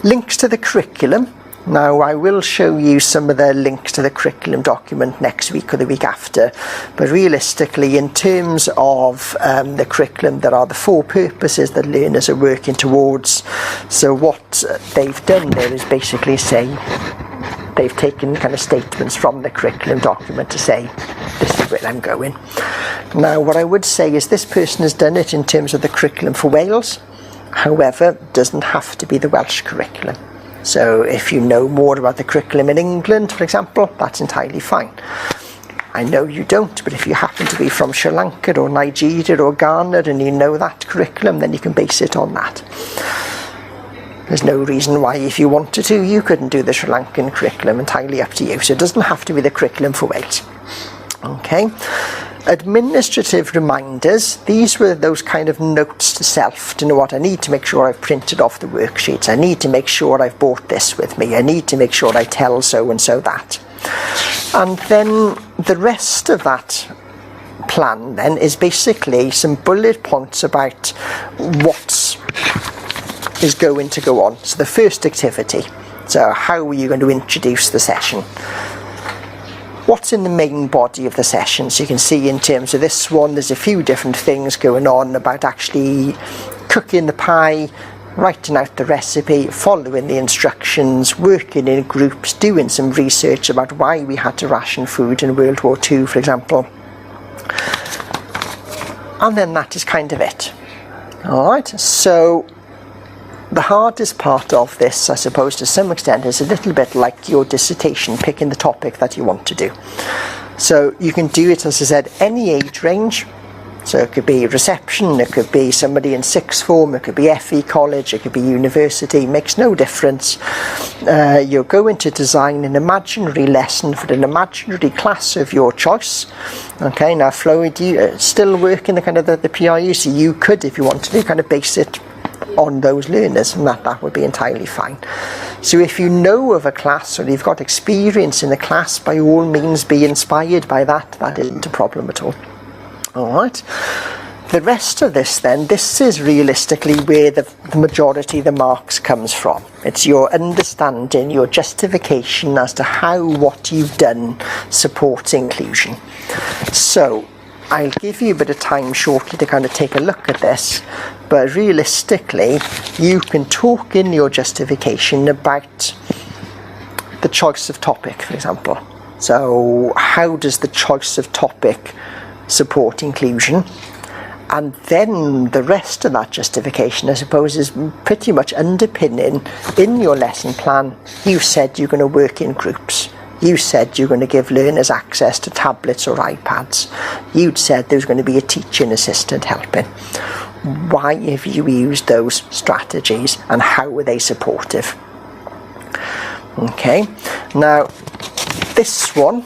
Links to the curriculum. Now, I will show you some of the links to the curriculum document next week or the week after, but realistically, in terms of the curriculum, there are the 4 purposes that learners are working towards. So what they've done there is basically say, they've taken kind of statements from the curriculum document to say, this is where I'm going. Now, what I would say is this person has done it in terms of the curriculum for Wales. However, it doesn't have to be the Welsh curriculum. So if you know more about the curriculum in England, for example, that's entirely fine. I know you don't, but if you happen to be from Sri Lanka or Nigeria or Ghana and you know that curriculum, then you can base it on that. There's no reason why, if you wanted to, you couldn't do the Sri Lankan curriculum, entirely up to you. So it doesn't have to be the curriculum for Wales. Okay. Administrative reminders, these were those kind of notes to self, to know what I need to make sure I've printed off the worksheets. I need to make sure I've brought this with me. I need to make sure I tell so and so that. And then the rest of that plan then is basically some bullet points about what is going to go on. So the first activity, so how are you going to introduce the session? What's in the main body of the session? So you can see in terms of this one, there's a few different things going on about actually cooking the pie, writing out the recipe, following the instructions, working in groups, doing some research about why we had to ration food in World War II, for example. And then that is kind of it. Alright, so the hardest part of this, I suppose, to some extent, is a little bit like your dissertation, picking the topic that you want to do. So you can do it, as I said, any age range. So it could be reception, it could be somebody in sixth form, it could be FE college, it could be university, makes no difference. You're going to design an imaginary lesson for an imaginary class of your choice. Okay, now Flo, do you still work in the kind of the PRU? So you could, if you wanted to, kind of base it on those learners, and that would be entirely fine. So if you know of a class or you've got experience in the class, by all means be inspired by that. That isn't a problem at all. Alright, the rest of this then, this is realistically where the majority of the marks comes from. It's your understanding, your justification as to how what you've done supports inclusion. So I'll give you a bit of time shortly to kind of take a look at this, but realistically you can talk in your justification about the choice of topic, for example. So how does the choice of topic support inclusion? And then the rest of that justification, I suppose, is pretty much underpinning in your lesson plan. You said you're going to work in groups. You said you're going to give learners access to tablets or iPads. You'd said there's going to be a teaching assistant helping. Why have you used those strategies and how were they supportive? Okay, now this one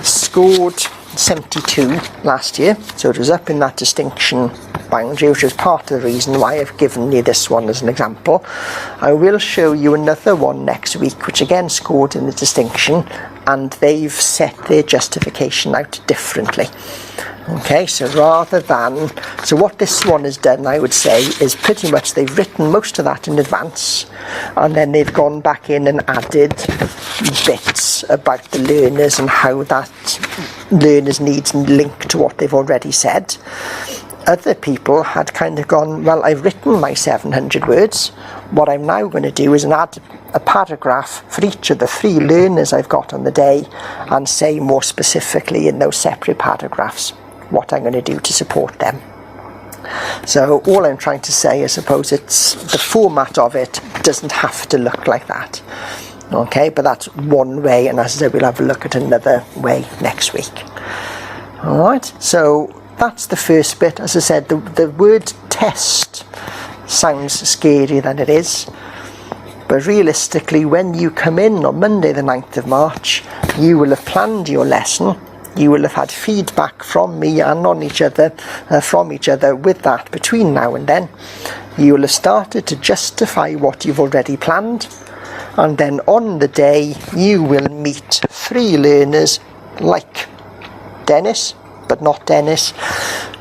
scored 72 last year, so it was up in that distinction boundary, which is part of the reason why I've given you this one as an example. I will show you another one next week which again scored in the distinction, and they've set their justification out differently. Okay, so rather than, so what this one has done, I would say, is pretty much they've written most of that in advance, and then they've gone back in and added bits about the learners and how that learners' needs link to what they've already said. Other people had kind of gone, well, I've written my 700 words. What I'm now going to do is add a paragraph for each of the 3 learners I've got on the day and say more specifically in those separate paragraphs what I'm going to do to support them. So all I'm trying to say, I suppose, it's the format of it doesn't have to look like that. Okay, but that's one way, and as I said, we'll have a look at another way next week. Alright, so that's the first bit. As I said, the word test sounds scarier than it is, but realistically when you come in on Monday the 9th of March, you will have planned your lesson, you will have had feedback from me and on each other, from each other with that between now and then. You will have started to justify what you've already planned, and then on the day you will meet 3 learners like Dennis, but not Dennis,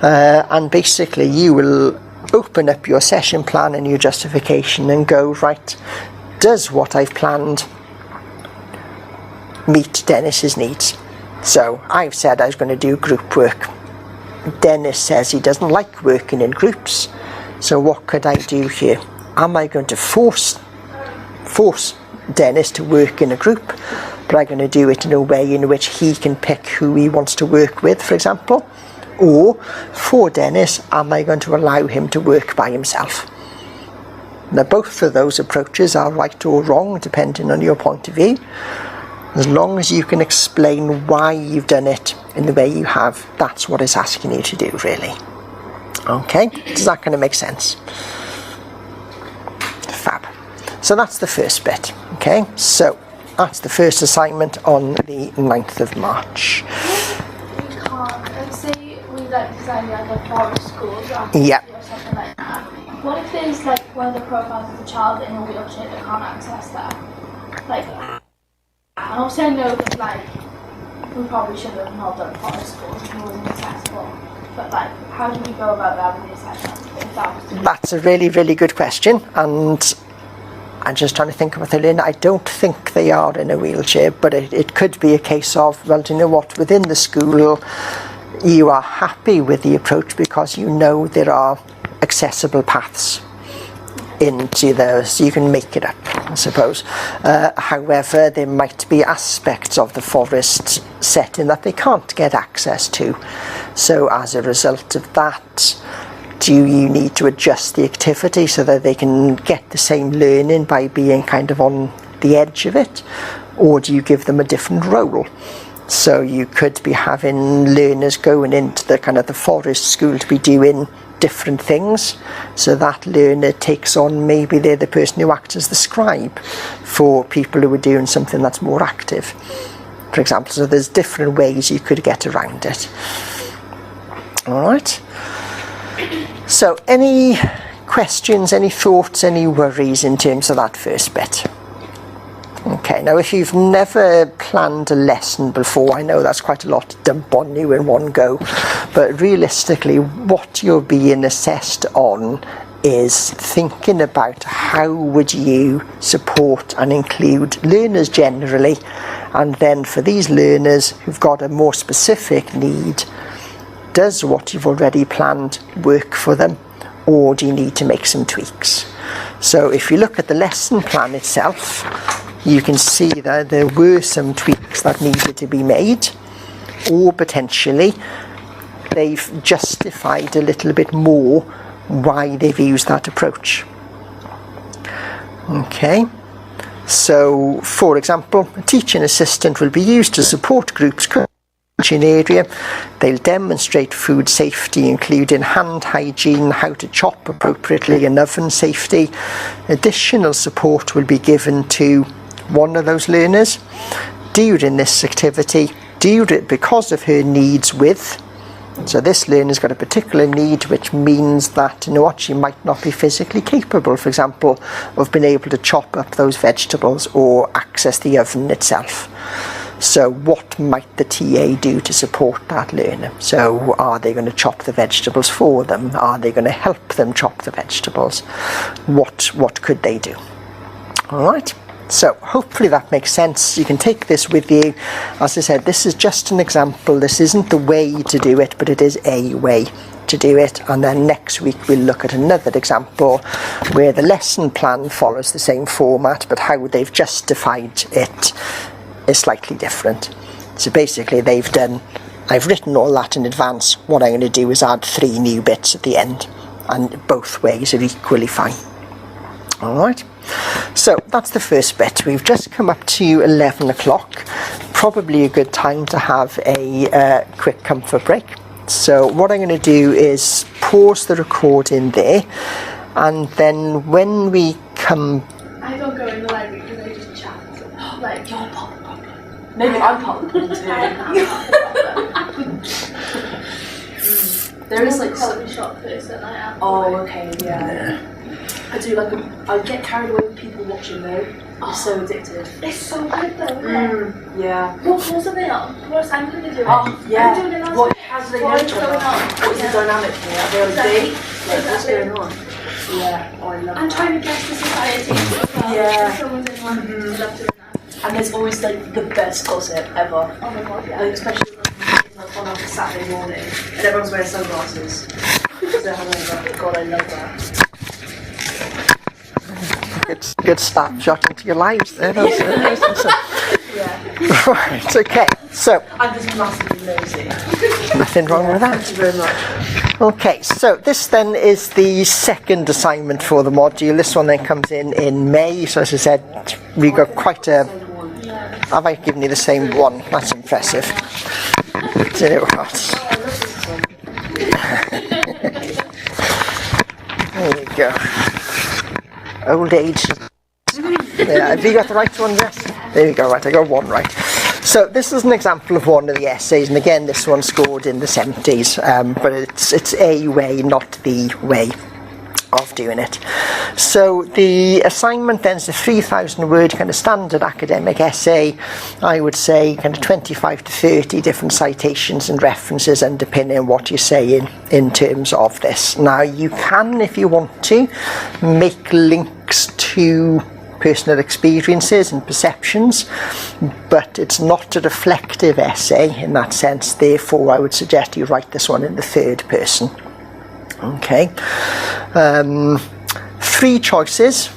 and basically you will open up your session plan and your justification and go, right, does what I've planned meet Dennis's needs? So I've said I was going to do group work. Dennis says he doesn't like working in groups, so what could I do here? Am I going to force Dennis to work in a group? but I'm going to do it in a way in which he can pick who he wants to work with, for example. Or for Dennis, am I going to allow him to work by himself? Now both of those approaches are right or wrong depending on your point of view. As long as you can explain why you've done it in the way you have, that's what it's asking you to do, really. Okay, does that kind of make sense? Fab. So that's the first bit. Okay, so that's the first assignment on the 9th of March. We can't, say we like design like a forest schools or Yeah. something like that. What if there's like one of the profiles of a child in a wheelchair that can't access that? Like, and obviously I know that like we probably should have not done forest schools if it wasn't accessible. But like, how do we go about that with the assessment? If that was to be... That's a really, really good question, and I'm just trying to think of what they're in. I don't think they are in a wheelchair, but it could be a case of, well, do you know what, within the school you are happy with the approach because you know there are accessible paths into those, so you can make it up, I suppose. However, there might be aspects of the forest setting that they can't get access to. So as a result of that, do you need to adjust the activity so that they can get the same learning by being kind of on the edge of it? Or do you give them a different role? So you could be having learners going into the kind of the forest school to be doing different things, so that learner takes on, maybe they're the person who acts as the scribe for people who are doing something that's more active, for example. So there's different ways you could get around it. Alright, so any questions, any thoughts, any worries in terms of that first bit? Okay, now if you've never planned a lesson before, I know that's quite a lot to dump on you in one go, but realistically what you're being assessed on is thinking about how would you support and include learners generally, and then for these learners who've got a more specific need, does what you've already planned work for them, or do you need to make some tweaks? So if you look at the lesson plan itself, you can see that there were some tweaks that needed to be made, or potentially they've justified a little bit more why they've used that approach. Okay, so for example, a teaching assistant will be used to support groups coaching area. They'll demonstrate food safety, including hand hygiene, how to chop appropriately, and oven safety. Additional support will be given to one of those learners during this activity, because of her needs with. So this learner's got a particular need, which means that, you know what, she might not be physically capable, for example, of being able to chop up those vegetables or access the oven itself. So what might the TA do to support that learner? So are they going to chop the vegetables for them? Are they going to help them chop the vegetables? What could they do? All right. So hopefully that makes sense. You can take this with you. As I said, this is just an example. This isn't the way to do it, but it is a way to do it. And then next week we'll look at another example where the lesson plan follows the same format, but how they've justified it is slightly different. So basically I've written all that in advance. What I'm going to do is add 3 new bits at the end, and both ways are equally fine. Alright, so that's the first bit. We've just come up to 11 o'clock, probably a good time to have a quick comfort break. So what I'm going to do is pause the recording there, and then when we come... I don't go in the library because I just chat. Like, you're pop. Maybe I'm part of the problem too. There is like coffee shop person I am. Oh, okay, yeah. I do I get carried away with people watching though. I'm so addicted. It's so good though. Yeah. What are they on? I'm going to do it. Oh, yeah. I'm doing it on. How do they know each other? What's the dynamic here? Are they on a date? Like, what's going on? Yeah. Oh, I love I'm that. trying to guess the society as well. Yeah. Someone's in one. I love doing that. And there's always like the best gossip ever. Oh my god, yeah. Like, especially on a Saturday morning and everyone's wearing sunglasses. So hungover. God, I love that. good snapshot into your lives there. Right, okay, so I'm just massively nosy. nothing wrong with that. Thank you very much. Okay, so this then is the second assignment for the module. This one then comes in May. So as I said, we got quite a... Have I given you the same one? That's impressive. Do you know what? There you go. Old age. Yeah, have you got the right one, Jess? There you go, right, I got one right. So this is an example of one of the essays, and again this one scored in the 70s, but it's a way, not the way of doing it. So the assignment then is a 3,000 word kind of standard academic essay. I would say kind of 25 to 30 different citations and references underpinning what you're saying in terms of this. Now you can, if you want to, make links to personal experiences and perceptions, but it's not a reflective essay in that sense. Therefore I would suggest you write this one in the third person. Okay, 3 choices.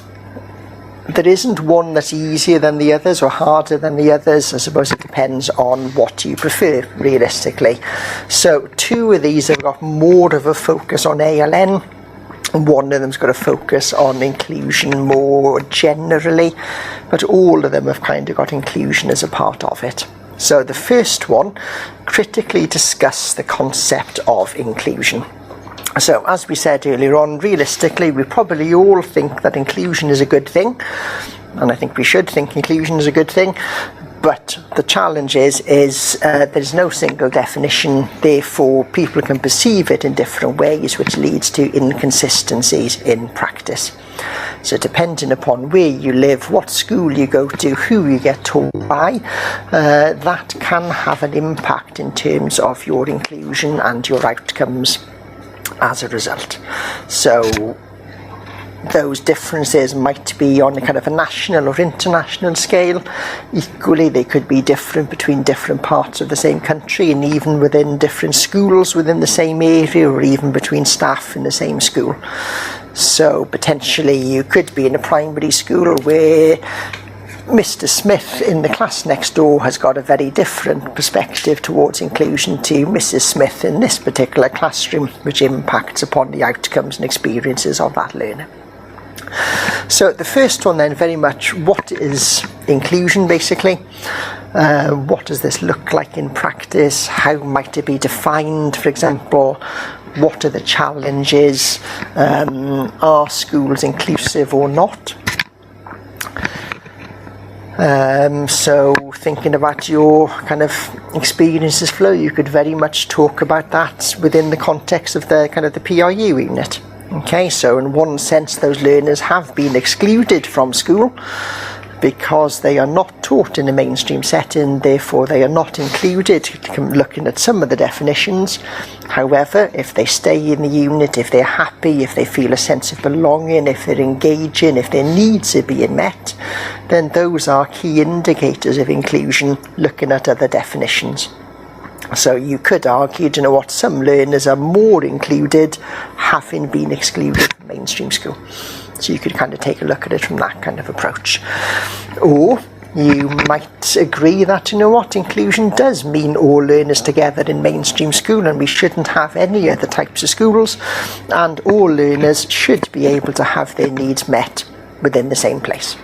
There isn't one that's easier than the others or harder than the others. I suppose it depends on what you prefer realistically. So 2 of these have got more of a focus on ALN, and one of them's got a focus on inclusion more generally, but all of them have kind of got inclusion as a part of it. So the first one, critically discuss the concept of inclusion. So as we said earlier on, realistically we probably all think that inclusion is a good thing, and I think we should think inclusion is a good thing, but the challenge is there's no single definition, therefore people can perceive it in different ways, which leads to inconsistencies in practice. So depending upon where you live, what school you go to, who you get taught by, that can have an impact in terms of your inclusion and your outcomes as a result. So those differences might be on a kind of a national or international scale. Equally, they could be different between different parts of the same country, and even within different schools within the same area, or even between staff in the same school. So potentially you could be in a primary school where Mr. Smith in the class next door has got a very different perspective towards inclusion to Mrs. Smith in this particular classroom, which impacts upon the outcomes and experiences of that learner. So the first one then, very much what is inclusion basically? What does this look like in practice? How might it be defined, for example? What are the challenges? Are schools inclusive or not? So thinking about your kind of experiences flow, you could very much talk about that within the context of the kind of the PRU unit. Okay, so in one sense those learners have been excluded from school because they are not taught in a mainstream setting, therefore they are not included, looking at some of the definitions. However, if they stay in the unit, if they're happy, if they feel a sense of belonging, if they're engaging, if their needs are being met, then those are key indicators of inclusion, looking at other definitions. So you could argue, you know what, some learners are more included having been excluded from mainstream school. So you could kind of take a look at it from that kind of approach. Or you might agree that, you know what, inclusion does mean all learners together in mainstream school, and we shouldn't have any other types of schools, and all learners should be able to have their needs met within the same place.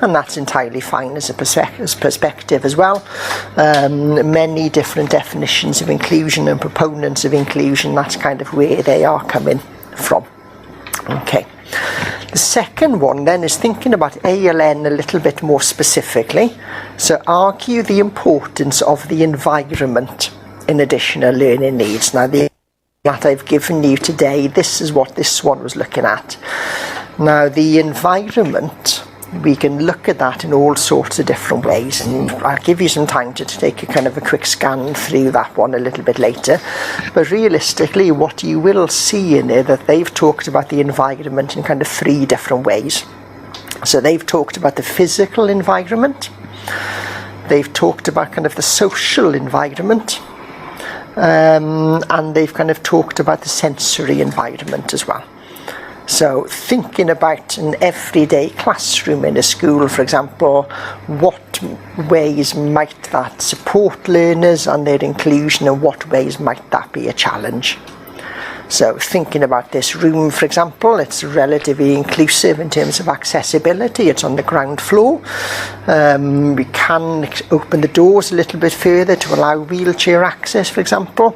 And that's entirely fine as a perspective as well. Many different definitions of inclusion and proponents of inclusion, that's kind of where they are coming from. Okay. The second one then is thinking about ALN a little bit more specifically. So argue the importance of the environment in additional learning needs. Now that I've given you today, this is what this one was looking at. Now the environment, we can look at that in all sorts of different ways, and I'll give you some time to take a kind of a quick scan through that one a little bit later. But realistically, what you will see in there, that they've talked about the environment in kind of 3 different ways. So they've talked about the physical environment, they've talked about kind of the social environment, and they've kind of talked about the sensory environment as well. So thinking about an everyday classroom in a school, for example, what ways might that support learners and their inclusion, and what ways might that be a challenge? So thinking about this room, for example, it's relatively inclusive in terms of accessibility. It's on the ground floor. We can open the doors a little bit further to allow wheelchair access, for example.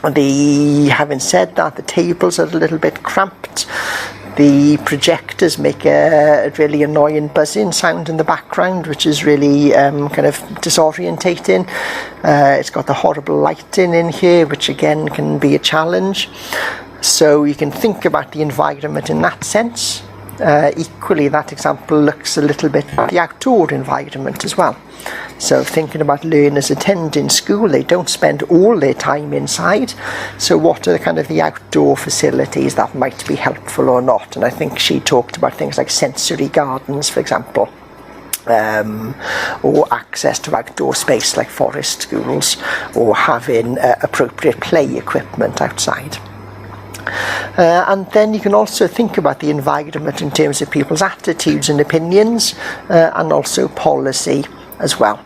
Having said that, the tables are a little bit cramped. The projectors make a really annoying buzzing sound in the background, which is really kind of disorientating. It's got the horrible lighting in here, which again can be a challenge. So you can think about the environment in that sense. Equally, that example looks a little bit at the outdoor environment as well. So thinking about learners attending school, they don't spend all their time inside. So what are the outdoor facilities that might be helpful or not? And I think she talked about things like sensory gardens, for example. Or access to outdoor space like forest schools, or having appropriate play equipment outside. And then you can also think about the environment in terms of people's attitudes and opinions, and also policy as well.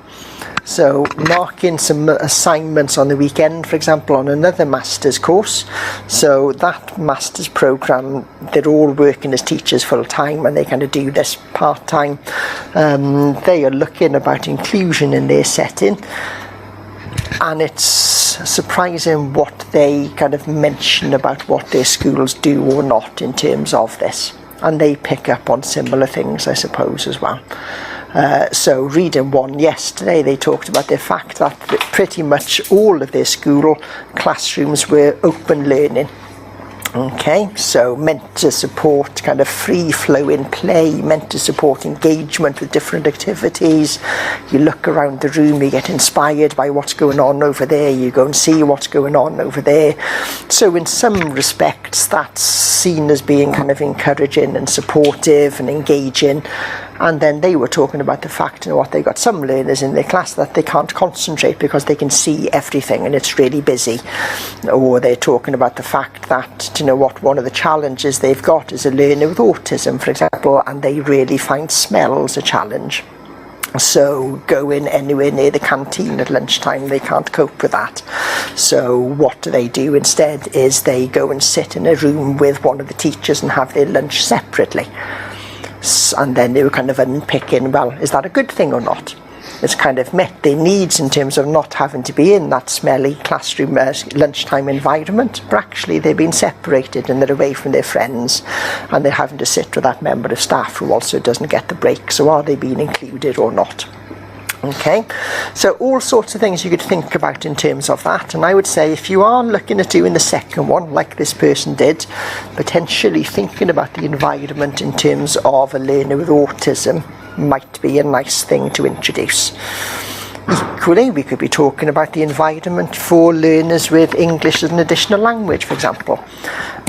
So marking some assignments on the weekend, for example, on another master's course. So that master's programme, they're all working as teachers full time, and they kind of do this part time. They are looking about inclusion in their setting. And it's surprising what they kind of mention about what their schools do or not in terms of this. And they pick up on similar things, I suppose, as well. So reading one yesterday, they talked about the fact that pretty much all of their school classrooms were open learning. Okay, so meant to support kind of free-flowing play, meant to support engagement with different activities. You look around the room, you get inspired by what's going on over there, you go and see what's going on over there. So in some respects, that's seen as being kind of encouraging and supportive and engaging. And then they were talking about the fact, they got some learners in their class that they can't concentrate because they can see everything and it's really busy. Or they're talking about the fact that, one of the challenges they've got is a learner with autism, for example, and they really find smells a challenge. So going anywhere near the canteen at lunchtime, they can't cope with that. So what do instead is they go and sit in a room with one of the teachers and have their lunch separately. And then they were kind of unpicking, well, is that a good thing or not? It's kind of met their needs in terms of not having to be in that smelly classroom lunchtime environment, but actually they've been separated and they're away from their friends, and they're having to sit with that member of staff who also doesn't get the break. So are they being included or not? Okay, so all sorts of things you could think about in terms of that. And I would say if you are looking at doing the second one, like this person did, potentially thinking about the environment in terms of a learner with autism might be a nice thing to introduce. Equally, we could be talking about the environment for learners with English as an additional language, for example.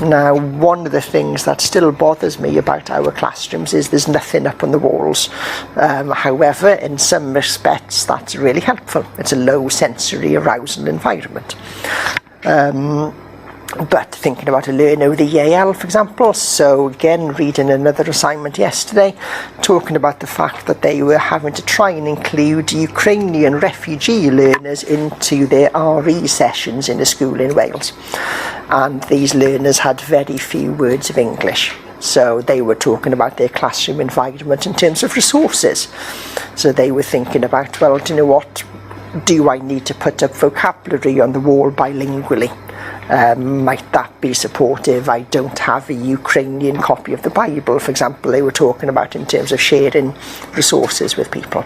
Now, one of the things that still bothers me about our classrooms is there's nothing up on the walls. However, in some respects, that's really helpful. It's a low sensory arousal environment. But thinking about a learner with EAL, for example, so again, reading another assignment yesterday, talking about the fact that they were having to try and include Ukrainian refugee learners into their RE sessions in a school in Wales. And these learners had very few words of English. So they were talking about their classroom environment in terms of resources. So they were thinking about, well, do you know what? Do I need to put up vocabulary on the wall bilingually? Might that be supportive? I don't have a Ukrainian copy of the Bible, for example, they were talking about in terms of sharing resources with people.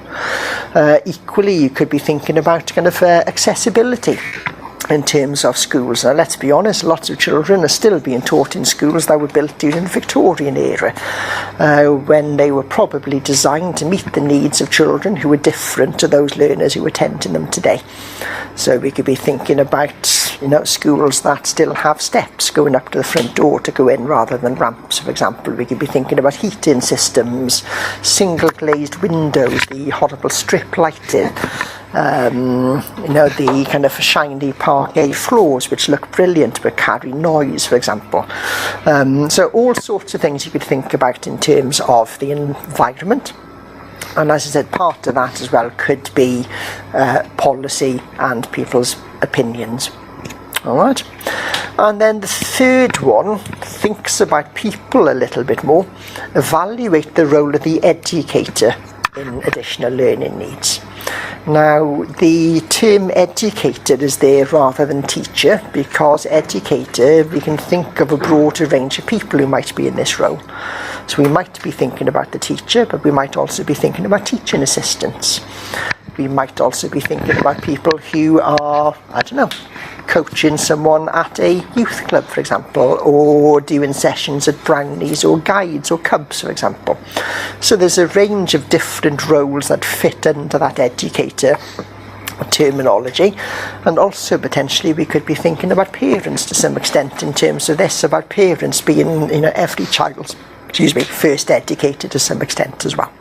Equally, you could be thinking about kind of accessibility in terms of schools. Now, let's be honest, lots of children are still being taught in schools that were built during the Victorian era, when they were probably designed to meet the needs of children who were different to those learners who attend in them today. So we could be thinking about schools that still have steps going up to the front door to go in rather than ramps, for example. We could be thinking about heating systems, single glazed windows, the horrible strip lighting. You know, the kind of shiny parquet floors which look brilliant but carry noise, for example. So all sorts of things you could think about in terms of the environment. And as I said, part of that as well could be policy and people's opinions. All right. And then the third one thinks about people a little bit more. Evaluate the role of the educator in additional learning needs. Now, the term educator is there rather than teacher, because educator, we can think of a broader range of people who might be in this role. So we might be thinking about the teacher, but we might also be thinking about teaching assistants. We might also be thinking about people who are, I don't know, coaching someone at a youth club, for example, or doing sessions at Brownies or Guides or Cubs, for example. So there's a range of different roles that fit under that educator terminology. And also potentially we could be thinking about parents to some extent in terms of this, about parents being, you know, every child's, first educator to some extent as well.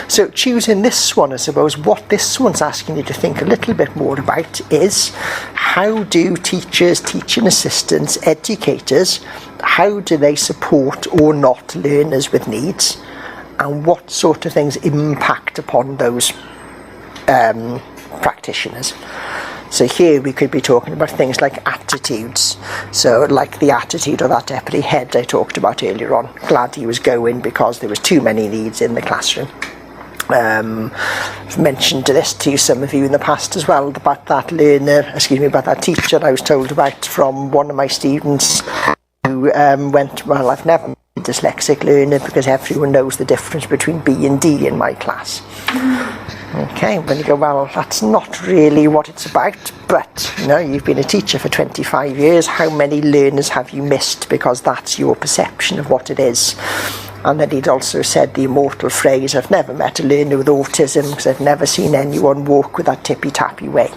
So choosing this one, I suppose, what this one's asking you to think a little bit more about is, how do teachers, teaching assistants, educators, how do they support or not learners with needs, and what sort of things impact upon those practitioners? So here we could be talking about things like attitudes. So like the attitude of that deputy head I talked about earlier on. Glad he was going because there was too many needs in the classroom. I've mentioned this to some of you in the past as well, about that about that teacher I was told about from one of my students who went, well, I've never met a dyslexic learner because everyone knows the difference between B and D in my class. Okay, when you go, well, that's not really what it's about, but you know, you've been a teacher for 25 years, how many learners have you missed because that's your perception of what it is? And then he'd also said the immortal phrase, I've never met a learner with autism because I've never seen anyone walk with that tippy-tappy way.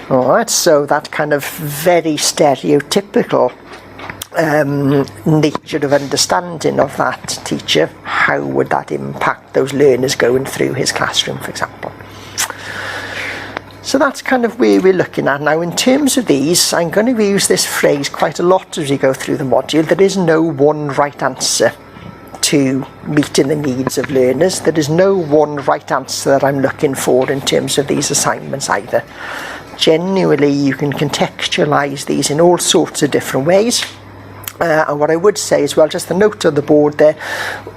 Alright, so that kind of very stereotypical nature of understanding of that teacher, how would that impact those learners going through his classroom, for example? So that's kind of where we're looking at. Now, in terms of these, I'm going to use this phrase quite a lot as we go through the module. There is no one right answer to meeting the needs of learners. There is no one right answer that I'm looking for in terms of these assignments either. Genuinely, you can contextualise these in all sorts of different ways. And what I would say as well, just a note on the board there,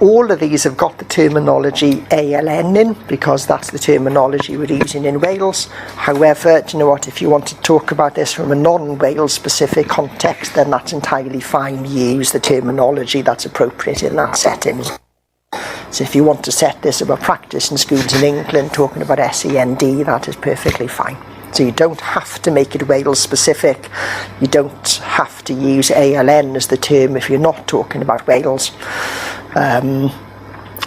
all of these have got the terminology ALN in, because that's the terminology we're using in Wales. However, do you know what, if you want to talk about this from a non-Wales specific context, then that's entirely fine. Use the terminology that's appropriate in that setting. So if you want to set this about practice in schools in England, talking about SEND, that is perfectly fine. So you don't have to make it Wales specific. You don't have to use ALN as the term if you're not talking about Wales.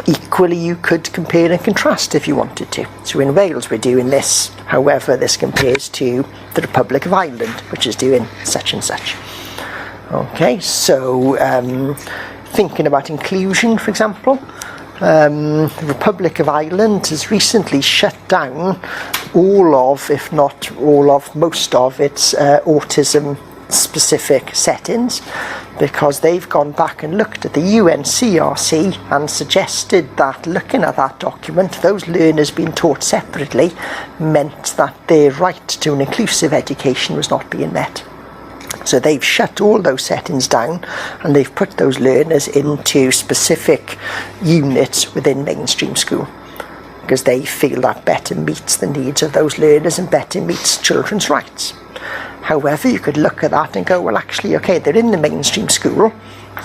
Equally, you could compare and contrast if you wanted to. So in Wales we're doing this, however this compares to the Republic of Ireland, which is doing such and such. Okay, so thinking about inclusion, for example, the Republic of Ireland has recently shut down all of, if not all of, most of its autism specific settings, because they've gone back and looked at the UNCRC and suggested that looking at that document, those learners being taught separately meant that their right to an inclusive education was not being met. So they've shut all those settings down and they've put those learners into specific units within mainstream school, because they feel that better meets the needs of those learners and better meets children's rights. However, you could look at that and go, well, actually, okay, they're in the mainstream school,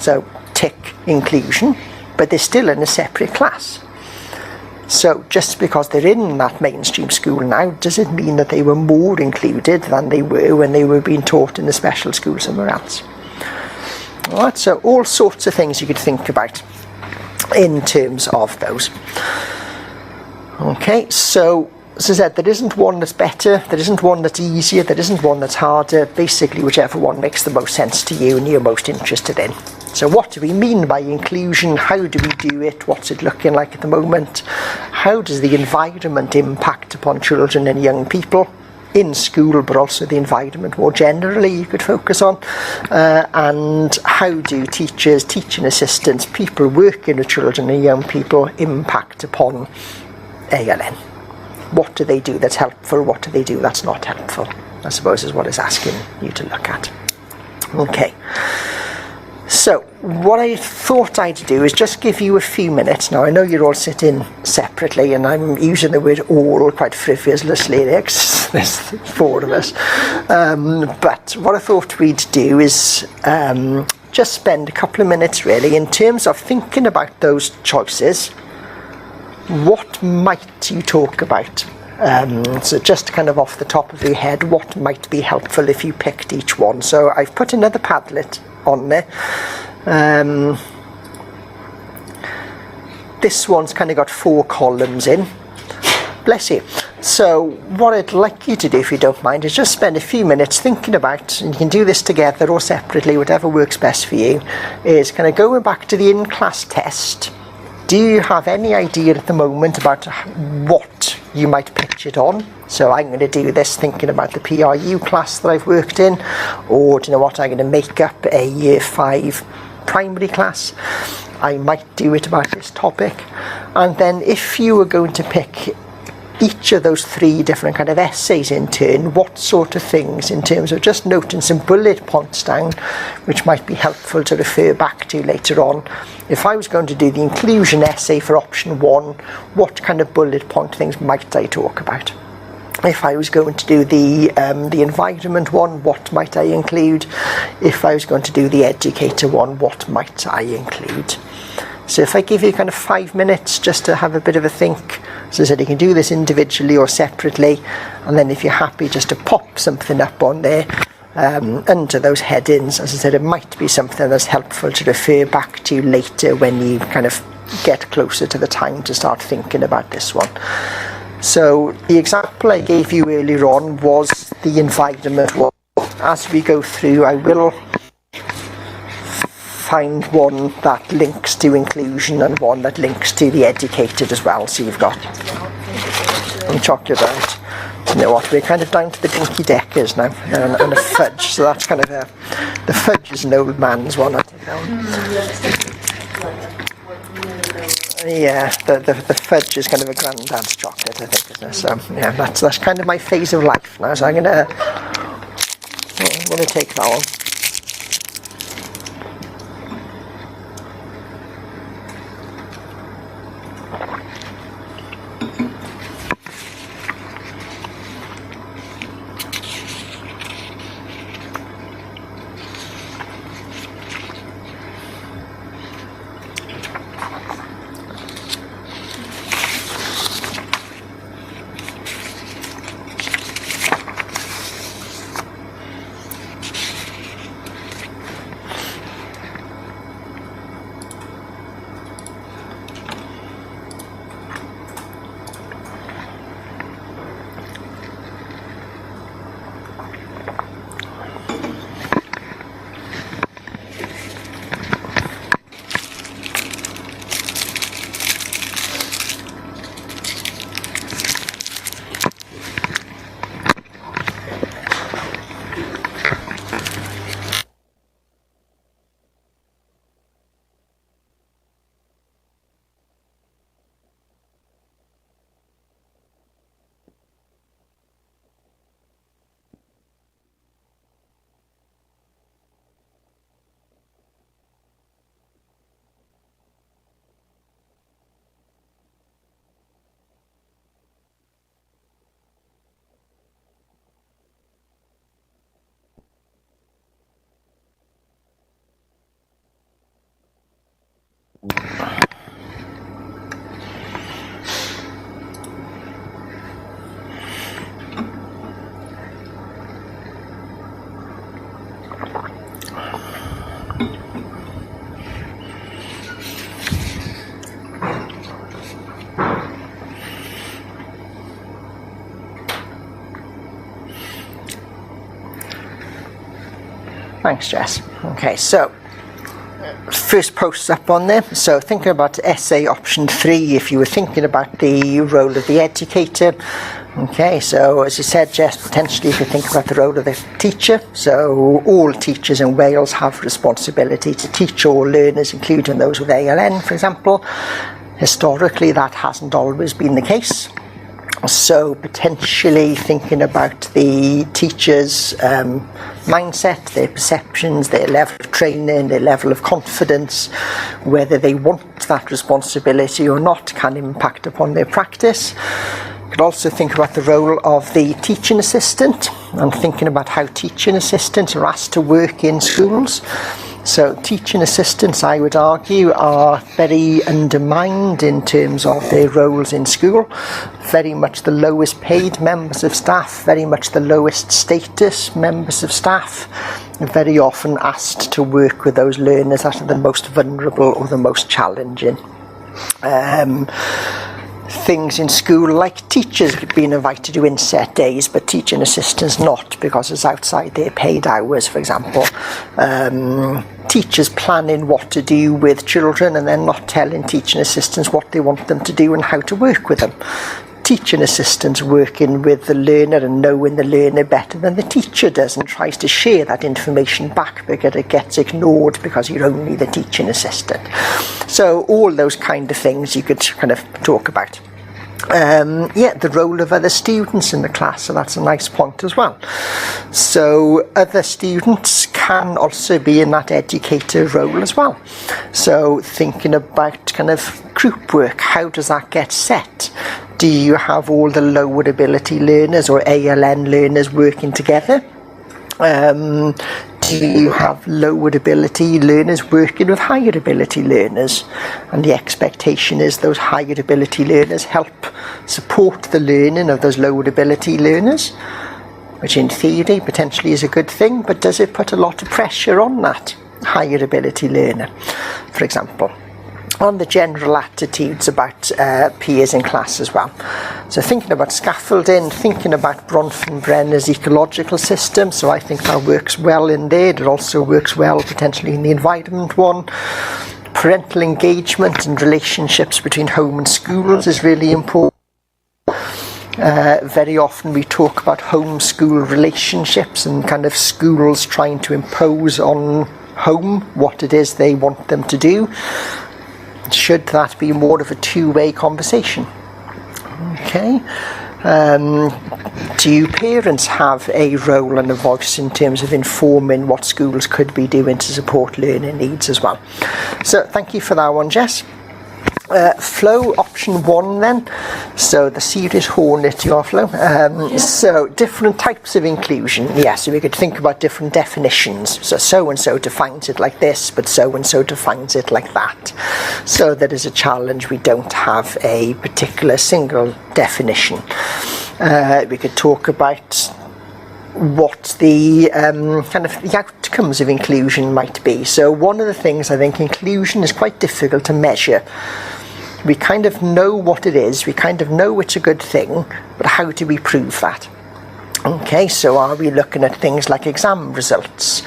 so tick inclusion, but they're still in a separate class. So just because they're in that mainstream school now, does it mean that they were more included than they were when they were being taught in the special school somewhere else? All right, so all sorts of things you could think about in terms of those. Okay, so as I said, there isn't one that's better, there isn't one that's easier, there isn't one that's harder. Basically, whichever one makes the most sense to you and you're most interested in. So what do we mean by inclusion? How do we do it? What's it looking like at the moment? How does the environment impact upon children and young people in school, but also the environment more generally you could focus on? And how do teachers, teaching assistants, people working with children and young people impact upon ALN? What do they do that's helpful? What do they do that's not helpful? I suppose is what it's asking you to look at. Okay. So, what I thought I'd do is just give you a few minutes. Now, I know you're all sitting separately, and I'm using the word all quite frivolously. There's 4 of us. But what I thought we'd do is just spend a couple of minutes, really, in terms of thinking about those choices. What might you talk about? So just kind of off the top of your head, what might be helpful if you picked each one? So I've put another Padlet on there. This one's kind of got 4 columns in. Bless you. So what I'd like you to do, if you don't mind, is just spend a few minutes thinking about, and you can do this together or separately, whatever works best for you, is kind of going back to the in-class test. Do you have any idea at the moment about what you might pitch it on? So I'm going to do this thinking about the PRU class that I've worked in, or do you know what, I'm going to make up a Year 5 primary class. I might do it about this topic. And then if you were going to pick each of those 3 different kind of essays in turn, what sort of things, in terms of just noting some bullet points down, which might be helpful to refer back to later on. If I was going to do the inclusion essay for option 1, what kind of bullet point things might I talk about? If I was going to do the environment one, what might I include? If I was going to do the educator one, what might I include? So if I give you kind of 5 minutes just to have a bit of a think, as I said, you can do this individually or separately, and then if you're happy just to pop something up on there under those headings, as I said, it might be something that's helpful to refer back to later when you kind of get closer to the time to start thinking about this one. So the example I gave you earlier on was the environment one. As we go through, I will find one that links to inclusion and one that links to the educated as well. So you've got chocolate out. You know what, we're kind of down to the dinky deckers now, and a fudge. So that's kind of the fudge is an old man's one, I think that one. Yeah, the fudge is kind of a granddad's chocolate, I think, isn't it? So yeah, that's kind of my phase of life now. So I'm gonna take that one. Thanks, Jess. Okay, so first posts up on there. So thinking about essay option 3, if you were thinking about the role of the educator. Okay, so as you said, Jess, potentially if you think about the role of the teacher, so all teachers in Wales have responsibility to teach all learners, including those with ALN, for example. Historically, that hasn't always been the case. So potentially thinking about the teacher's mindset, their perceptions, their level of training, their level of confidence, whether they want that responsibility or not, can impact upon their practice. You could also think about the role of the teaching assistant and thinking about how teaching assistants are asked to work in schools. So teaching assistants, I would argue, are very undermined in terms of their roles in school. Very much the lowest paid members of staff, very much the lowest status members of staff, very often asked to work with those learners that are the most vulnerable or the most challenging. Things in school like teachers being invited to inset days, but teaching assistants not, because it's outside their paid hours, for example. Teachers planning what to do with children and then not telling teaching assistants what they want them to do and how to work with them. Teaching assistants working with the learner and knowing the learner better than the teacher does and tries to share that information back, because it gets ignored because you're only the teaching assistant. So all those kind of things you could kind of talk about. The role of other students in the class, so that's a nice point as well. So other students can also be in that educator role as well. So thinking about kind of group work, how does that get set? Do you have all the lower ability learners or ALN learners working together? Do you have lower ability learners working with higher ability learners? And the expectation is those higher ability learners help support the learning of those lower ability learners, which in theory potentially is a good thing, but does it put a lot of pressure on that higher ability learner, for example? On the general attitudes about peers in class as well. So thinking about scaffolding, thinking about Bronfenbrenner's ecological system, so I think that works well in there. It also works well potentially in the environment one. Parental engagement and relationships between home and schools is really important. Very often we talk about home-school relationships and kind of schools trying to impose on home what it is they want them to do. Should that be more of a two-way conversation? Okay. Do parents have a role and a voice in terms of informing what schools could be doing to support learning needs as well? So thank you for that one, Jess. Flow option 1 then, so the serious hornet you are, Flo. So different types of inclusion, so we could think about different definitions. So and so defines it like this, but so and so defines it like that. So that is a challenge, we don't have a particular single definition. We could talk about what the kind of the outcomes of inclusion might be. So one of the things I think inclusion is quite difficult to measure. We kind of know what it is, we kind of know it's a good thing, but how do we prove that? Okay, so are we looking at things like exam results?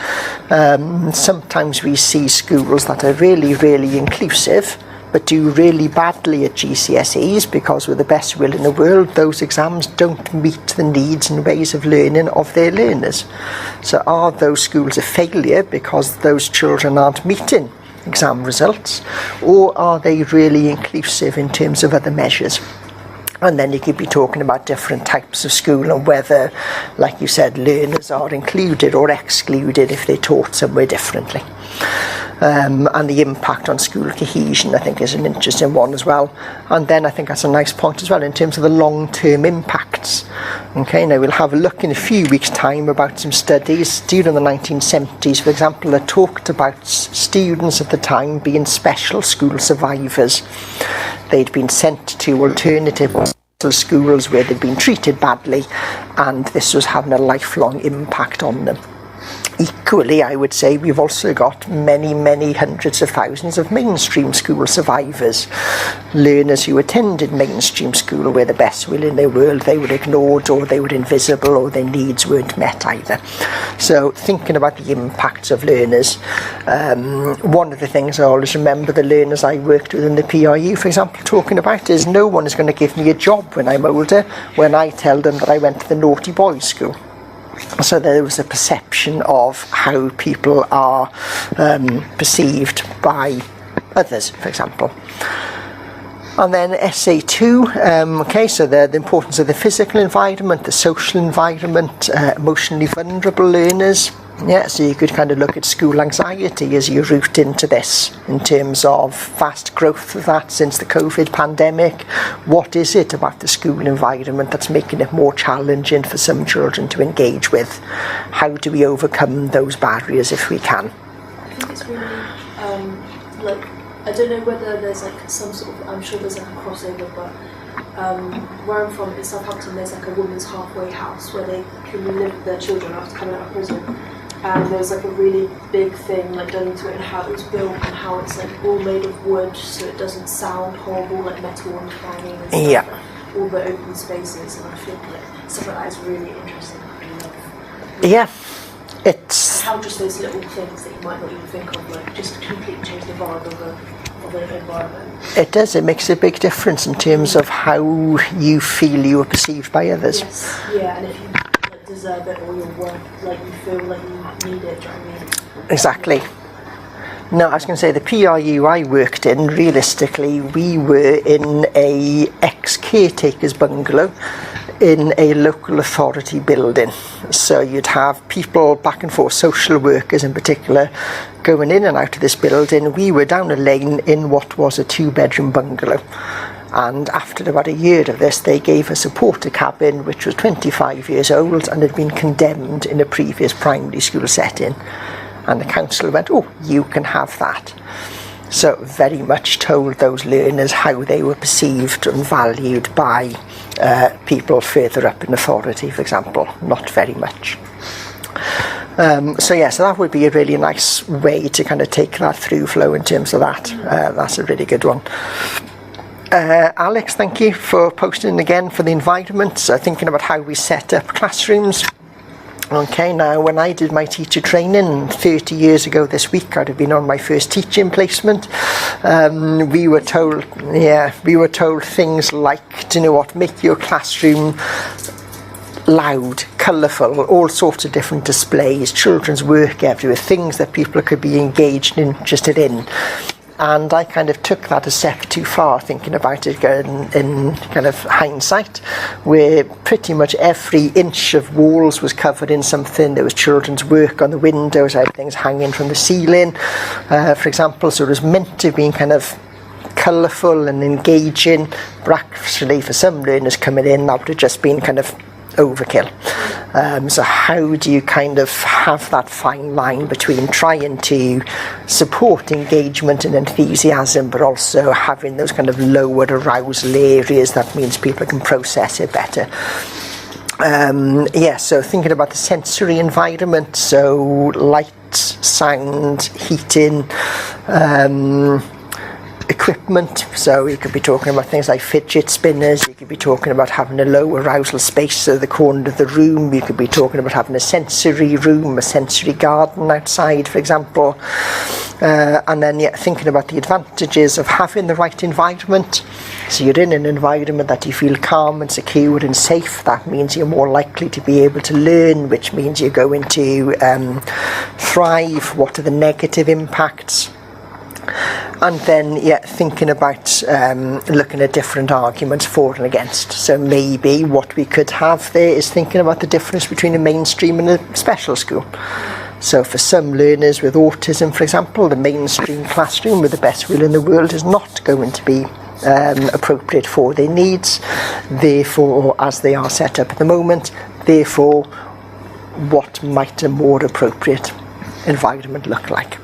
Sometimes we see schools that are really, really inclusive, but do really badly at GCSEs because with the best will in the world, those exams don't meet the needs and ways of learning of their learners. So are those schools a failure because those children aren't meeting exam results, or are they really inclusive in terms of other measures? And then you could be talking about different types of school and whether, like you said, learners are included or excluded if they're taught somewhere differently. And the impact on school cohesion, I think, is an interesting one as well. And then I think that's a nice point as well in terms of the long-term impacts. Okay, now we'll have a look in a few weeks' time about some studies during the 1970s, for example, that talked about students at the time being special school survivors. They'd been sent to alternative schools where they'd been treated badly, and this was having a lifelong impact on them. equally, I would say we've also got many, many hundreds of thousands of mainstream school survivors, learners who attended mainstream school where the best will in their world, they were ignored or they were invisible or their needs weren't met either. So thinking about the impacts of learners, one of the things I always remember the learners I worked with in the PRU, for example, talking about is no one is going to give me a job when I'm older when I tell them that I went to the naughty boys school. So there was a perception of how people are perceived by others, for example. And then SA2, okay, so the importance of the physical environment, the social environment, emotionally vulnerable learners. Yeah, so you could kind of look at school anxiety as you route into this in terms of fast growth of that since the COVID pandemic. What is it about the school environment that's making it more challenging for some children to engage with? How do we overcome those barriers if we can? I think it's really, like, I don't know whether there's like some sort of, I'm sure there's like a crossover, but where I'm from in Southampton there's like a women's halfway house where they can live with their children after coming out of prison. And there was like a really big thing like done into it and how it was built and how it's like all made of wood so it doesn't sound horrible, like metal and clanging and stuff. Yeah. All the open spaces, and I think like stuff like that is really interesting. I really love. Yeah, it's... How just those little things that you might not even think of, like just completely change the vibe of the environment. It does, it makes a big difference in terms of how you feel you are perceived by others. Yes, yeah, and if you like, deserve it or you're worth, like you feel like you need it, do you know what I mean? Exactly. No, I was going to say the PRU I worked in, realistically, we were in a ex-caretaker's bungalow in a local authority building. So you'd have people back and forth, social workers in particular, going in and out of this building. We were down a lane in what was a 2-bedroom bungalow. And after about a year of this, they gave us a porter cabin, which was 25 years old and had been condemned in a previous primary school setting. And the council went, oh, you can have that. So very much told those learners how they were perceived and valued by people further up in authority, for example. Not very much. So that would be a really nice way to kind of take that through flow in terms of that. That's a really good one. Alex, thank you for posting again for the environment. So thinking about how we set up classrooms. Okay, now when I did my teacher training 30 years ago this week, I'd have been on my first teaching placement. We were told things like, you know what, make your classroom loud, colourful, all sorts of different displays, children's work everywhere, things that people could be engaged and interested in. And I kind of took that a step too far, thinking about it in kind of hindsight, where pretty much every inch of walls was covered in something. There was children's work on the windows, I had things hanging from the ceiling, for example. So it was meant to be kind of colourful and engaging, but actually for some learners coming in, that would have just been kind of overkill. So how do you kind of have that fine line between trying to support engagement and enthusiasm, but also having those kind of lower arousal areas that means people can process it better? So thinking about the sensory environment, so light, sound, heating, equipment. So you could be talking about things like fidget spinners, you could be talking about having a low arousal space at the corner of the room, you could be talking about having a sensory room, a sensory garden outside, for example. And then thinking about the advantages of having the right environment. So you're in an environment that you feel calm and secure and safe. That means you're more likely to be able to learn, which means you're going to thrive. What are the negative impacts? And then thinking about looking at different arguments for and against. So maybe what we could have there is thinking about the difference between a mainstream and a special school. So for some learners with autism, for example, the mainstream classroom with the best will in the world is not going to be appropriate for their needs. Therefore, as they are set up at the moment, therefore what might a more appropriate environment look like?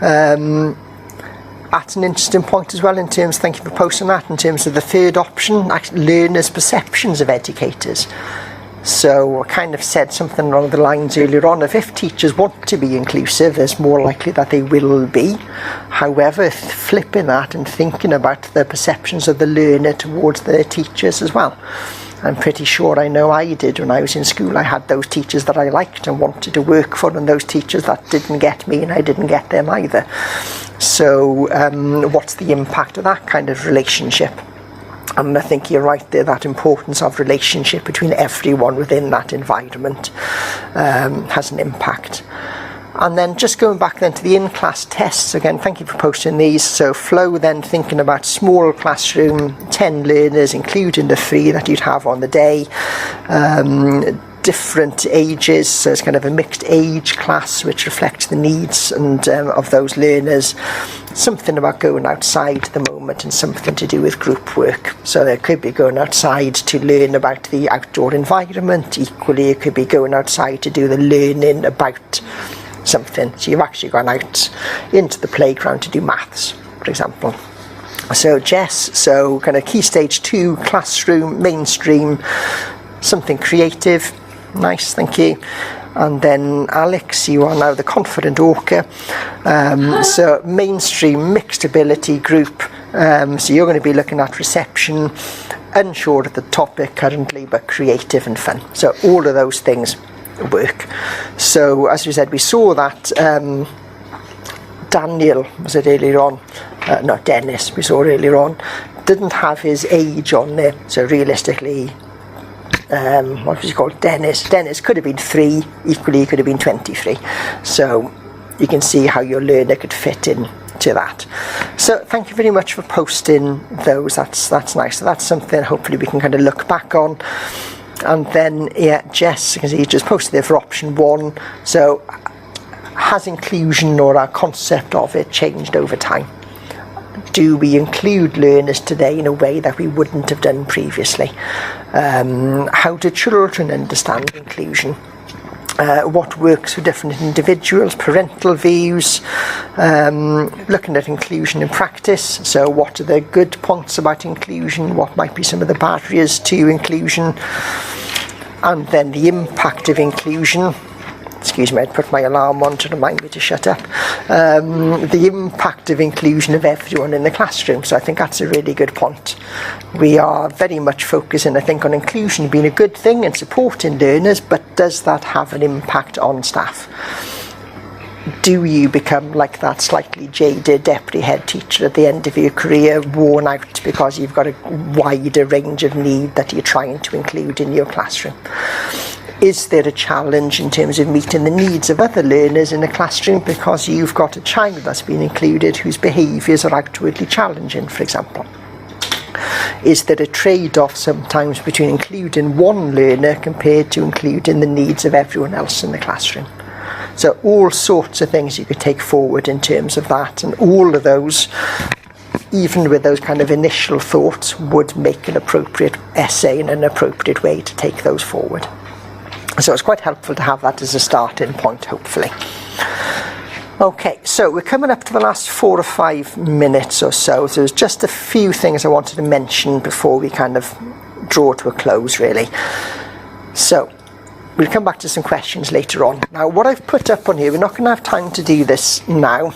At an interesting point as well, in terms, thank you for posting that, in terms of the third option, learners' perceptions of educators. So I kind of said something along the lines earlier on of if teachers want to be inclusive, it's more likely that they will be. However, flipping that and thinking about the perceptions of the learner towards their teachers as well. I'm pretty sure I know I did when I was in school. I had those teachers that I liked and wanted to work for, and those teachers that didn't get me and I didn't get them either. So what's the impact of that kind of relationship? And I think you're right there, that importance of relationship between everyone within that environment has an impact. And then just going back then to the in-class tests, again, thank you for posting these. So Flo then thinking about small classroom, 10 learners, including the 3 that you'd have on the day. Different ages, so it's kind of a mixed age class which reflects the needs and of those learners. Something about going outside at the moment and something to do with group work. So there could be going outside to learn about the outdoor environment. Equally, it could be going outside to do the learning about something. So you've actually gone out into the playground to do maths, for example. So Jess, so kind of key stage 2, classroom, mainstream, something creative. Nice, thank you. And then Alex, you are now the confident orca. So mainstream, mixed ability group. So you're going to be looking at reception, unsure of the topic currently, but creative and fun. So all of those things work. So as we said, we saw that Daniel, was it earlier on? No, Dennis, we saw earlier on, didn't have his age on there. So realistically, what was he called? Dennis could have been 3, equally he could have been 23. So you can see how your learner could fit in to that. So thank you very much for posting those. That's nice. So that's something hopefully we can kind of look back on. And then yeah, Jess, because he just posted there for option 1. So has inclusion or our concept of it changed over time? Do we include learners today in a way that we wouldn't have done previously? How do children understand inclusion? What works for different individuals, parental views, looking at inclusion in practice. So what are the good points about inclusion? What might be some of the barriers to inclusion? And then the impact of inclusion. Excuse me, I'd put my alarm on to remind me to shut up. The impact of inclusion of everyone in the classroom. So I think that's a really good point. We are very much focusing, I think, on inclusion being a good thing and supporting learners, but does that have an impact on staff? Do you become like that slightly jaded deputy head teacher at the end of your career, worn out because you've got a wider range of need that you're trying to include in your classroom? Is there a challenge in terms of meeting the needs of other learners in the classroom because you've got a child that's been included whose behaviours are outwardly challenging, for example? Is there a trade-off sometimes between including one learner compared to including the needs of everyone else in the classroom? So all sorts of things you could take forward in terms of that, and all of those, even with those kind of initial thoughts, would make an appropriate essay in an appropriate way to take those forward. So it's quite helpful to have that as a starting point, hopefully. Okay, so we're coming up to the last 4 or 5 minutes or so. So there's just a few things I wanted to mention before we kind of draw to a close, really. So we'll come back to some questions later on. Now, what I've put up on here, we're not going to have time to do this now.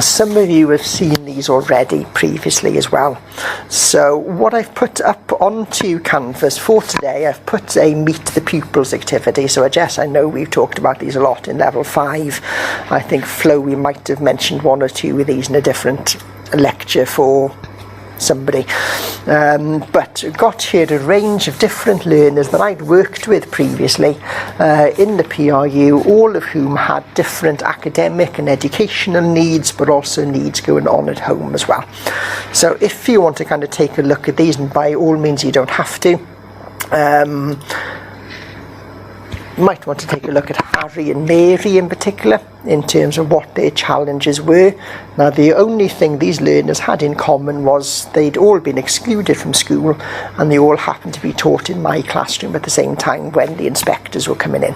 Some of you have seen these already previously as well. So what I've put up onto Canvas for today, I've put a Meet the Pupils activity. So Jess, I know we've talked about these a lot in level 5. I think Flo, we might have mentioned 1 or 2 of these in a different lecture for somebody, but got here a range of different learners that I'd worked with previously in the PRU, all of whom had different academic and educational needs, but also needs going on at home as well. So if you want to kind of take a look at these, and by all means you don't have to, might want to take a look at Harry and Mary in particular in terms of what their challenges were. Now, the only thing these learners had in common was they'd all been excluded from school, and they all happened to be taught in my classroom at the same time when the inspectors were coming in.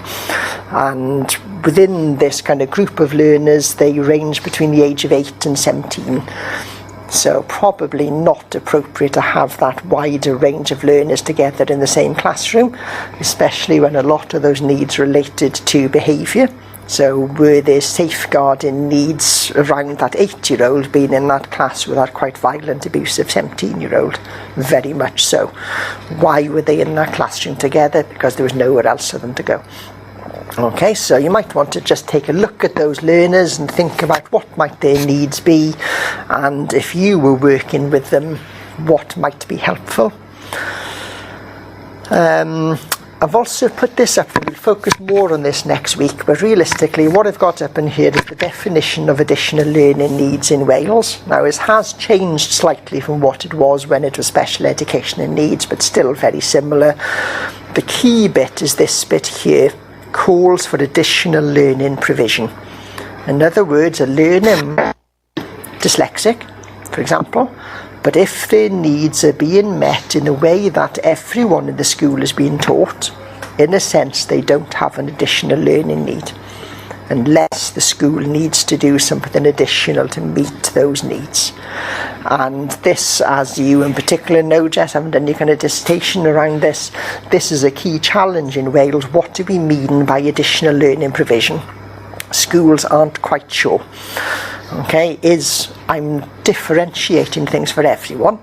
And within this kind of group of learners, they ranged between the age of 8 and 17. So probably not appropriate to have that wider range of learners together in the same classroom, especially when a lot of those needs related to behaviour. So were there safeguarding needs around that 8-year-old being in that class with that quite violent, abusive 17-year-old? Very much so. Why were they in that classroom together? Because there was nowhere else for them to go. Okay, so you might want to just take a look at those learners and think about what might their needs be, and if you were working with them, what might be helpful. I've also put this up, and we'll focus more on this next week, but realistically what I've got up in here is the definition of additional learning needs in Wales. Now it has changed slightly from what it was when it was special education and needs, but still very similar. The key bit is this bit here, calls for additional learning provision. In other words, a learner dyslexic, for example, but if their needs are being met in a way that everyone in the school is being taught, in a sense they don't have an additional learning need, unless the school needs to do something additional to meet those needs. And this, as you in particular know, Jess, haven't done any kind of dissertation around this, this is a key challenge in Wales. What do we mean by additional learning provision? Schools aren't quite sure. Okay, I'm differentiating things for everyone.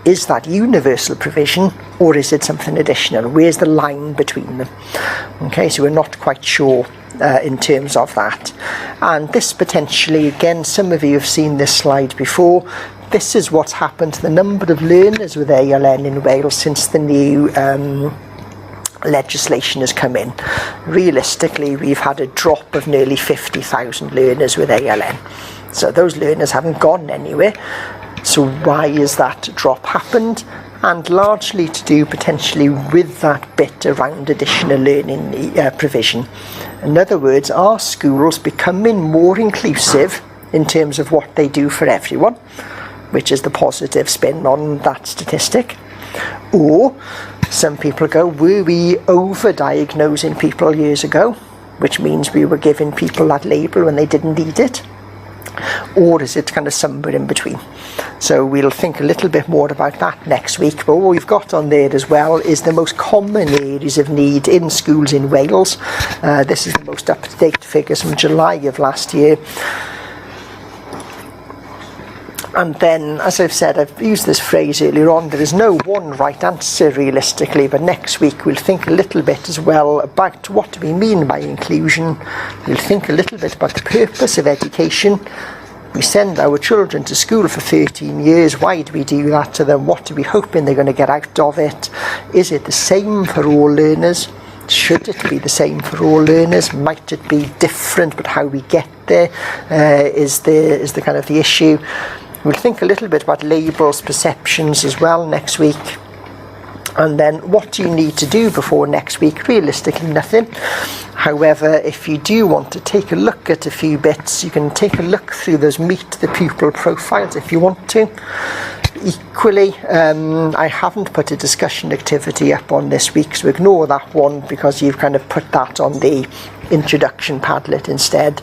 Is that universal provision, or is it something additional? Where's the line between them? Okay, so we're not quite sure in terms of that. And this potentially, again, some of you have seen this slide before, this is what's happened to the number of learners with ALN in Wales since the new legislation has come in. Realistically, we've had a drop of nearly 50,000 learners with ALN. So those learners haven't gone anywhere. So why is that drop happened? And largely to do potentially with that bit around additional learning provision. In other words, are schools becoming more inclusive in terms of what they do for everyone, which is the positive spin on that statistic? Or some people go, were we over-diagnosing people years ago, which means we were giving people that label when they didn't need it? Or is it kind of somewhere in between? So we'll think a little bit more about that next week. But what we've got on there as well is the most common areas of need in schools in Wales. This is the most up-to-date figures from July of last year. And then, as I've said, I've used this phrase earlier on, there is no one right answer realistically, but next week we'll think a little bit as well about what do we mean by inclusion. We'll think a little bit about the purpose of education. We send our children to school for 13 years. Why do we do that to them? What are we hoping they're going to get out of it? Is it the same for all learners? Should it be the same for all learners? Might it be different, but how we get there is the kind of the issue. We'll think a little bit about labels, perceptions as well next week. And then what do you need to do before next week? Realistically, nothing. However, if you do want to take a look at a few bits, you can take a look through those meet the pupil profiles if you want to. Equally, I haven't put a discussion activity up on this week, so ignore that one because you've kind of put that on the introduction Padlet instead.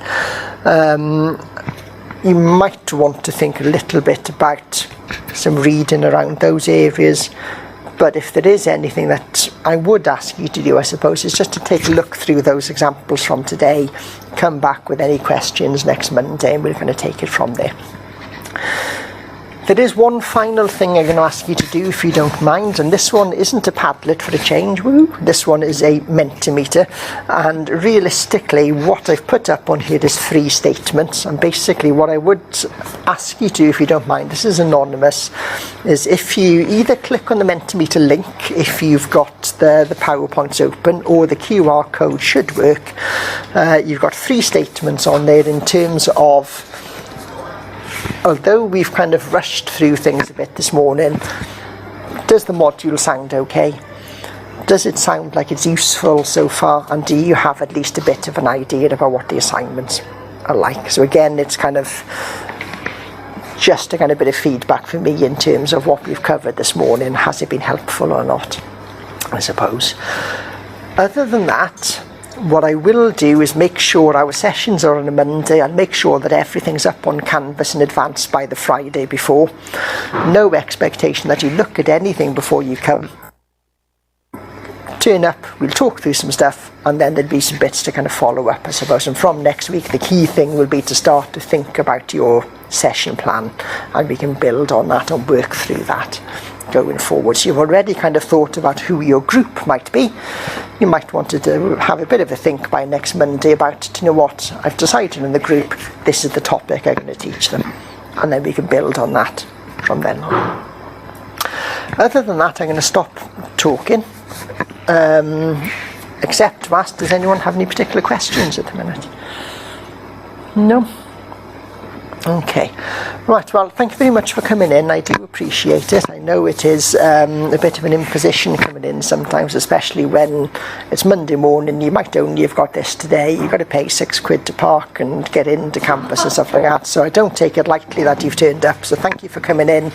You might want to think a little bit about some reading around those areas, but if there is anything that I would ask you to do, I suppose, is just to take a look through those examples from today, come back with any questions next Monday, and we're going to take it from there. There is one final thing I'm going to ask you to do, if you don't mind, and this one isn't a Padlet for a change, woo. This one is a Mentimeter, and realistically what I've put up on here is 3 statements, and basically what I would ask you to do, if you don't mind, this is anonymous, is if you either click on the Mentimeter link, if you've got the PowerPoints open, or the QR code should work, you've got 3 statements on there in terms of, although we've kind of rushed through things a bit this morning, does the module sound okay? Does it sound like it's useful so far? And do you have at least a bit of an idea about what the assignments are like? So again, it's kind of just a kind of bit of feedback for me in terms of what we've covered this morning. Has it been helpful or not, I suppose? Other than that, What I will do is make sure our sessions are on a Monday. I'll make sure that everything's up on Canvas in advance by the Friday before. No expectation that you look at anything before you come. Turn up, we'll talk through some stuff, and then there'll be some bits to kind of follow up, I suppose. And from next week, the key thing will be to start to think about your session plan, and we can build on that and work through that going forward. So you've already kind of thought about who your group might be. You might want to have a bit of a think by next Monday about, you know what, I've decided in the group, this is the topic I'm going to teach them. And then we can build on that from then on. Other than that, I'm going to stop talking. Except to ask, does anyone have any particular questions at the minute? No? Okay. Right, well, thank you very much for coming in. I do appreciate it. I know it is a bit of an imposition coming in sometimes, especially when it's Monday morning. You might only have got this today. You've got to pay £6 to park and get into campus and stuff like that. So I don't take it lightly that you've turned up. So thank you for coming in.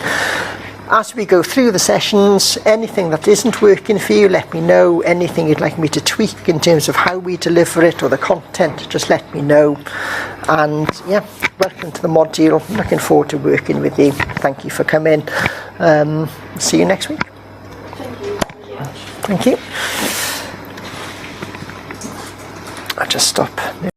As we go through the sessions, anything that isn't working for you, let me know. Anything you'd like me to tweak in terms of how we deliver it or the content, just let me know. And yeah, welcome to the module. Looking forward to working with you. Thank you for coming. See you next week. Thank you. Thank you. I'll just stop.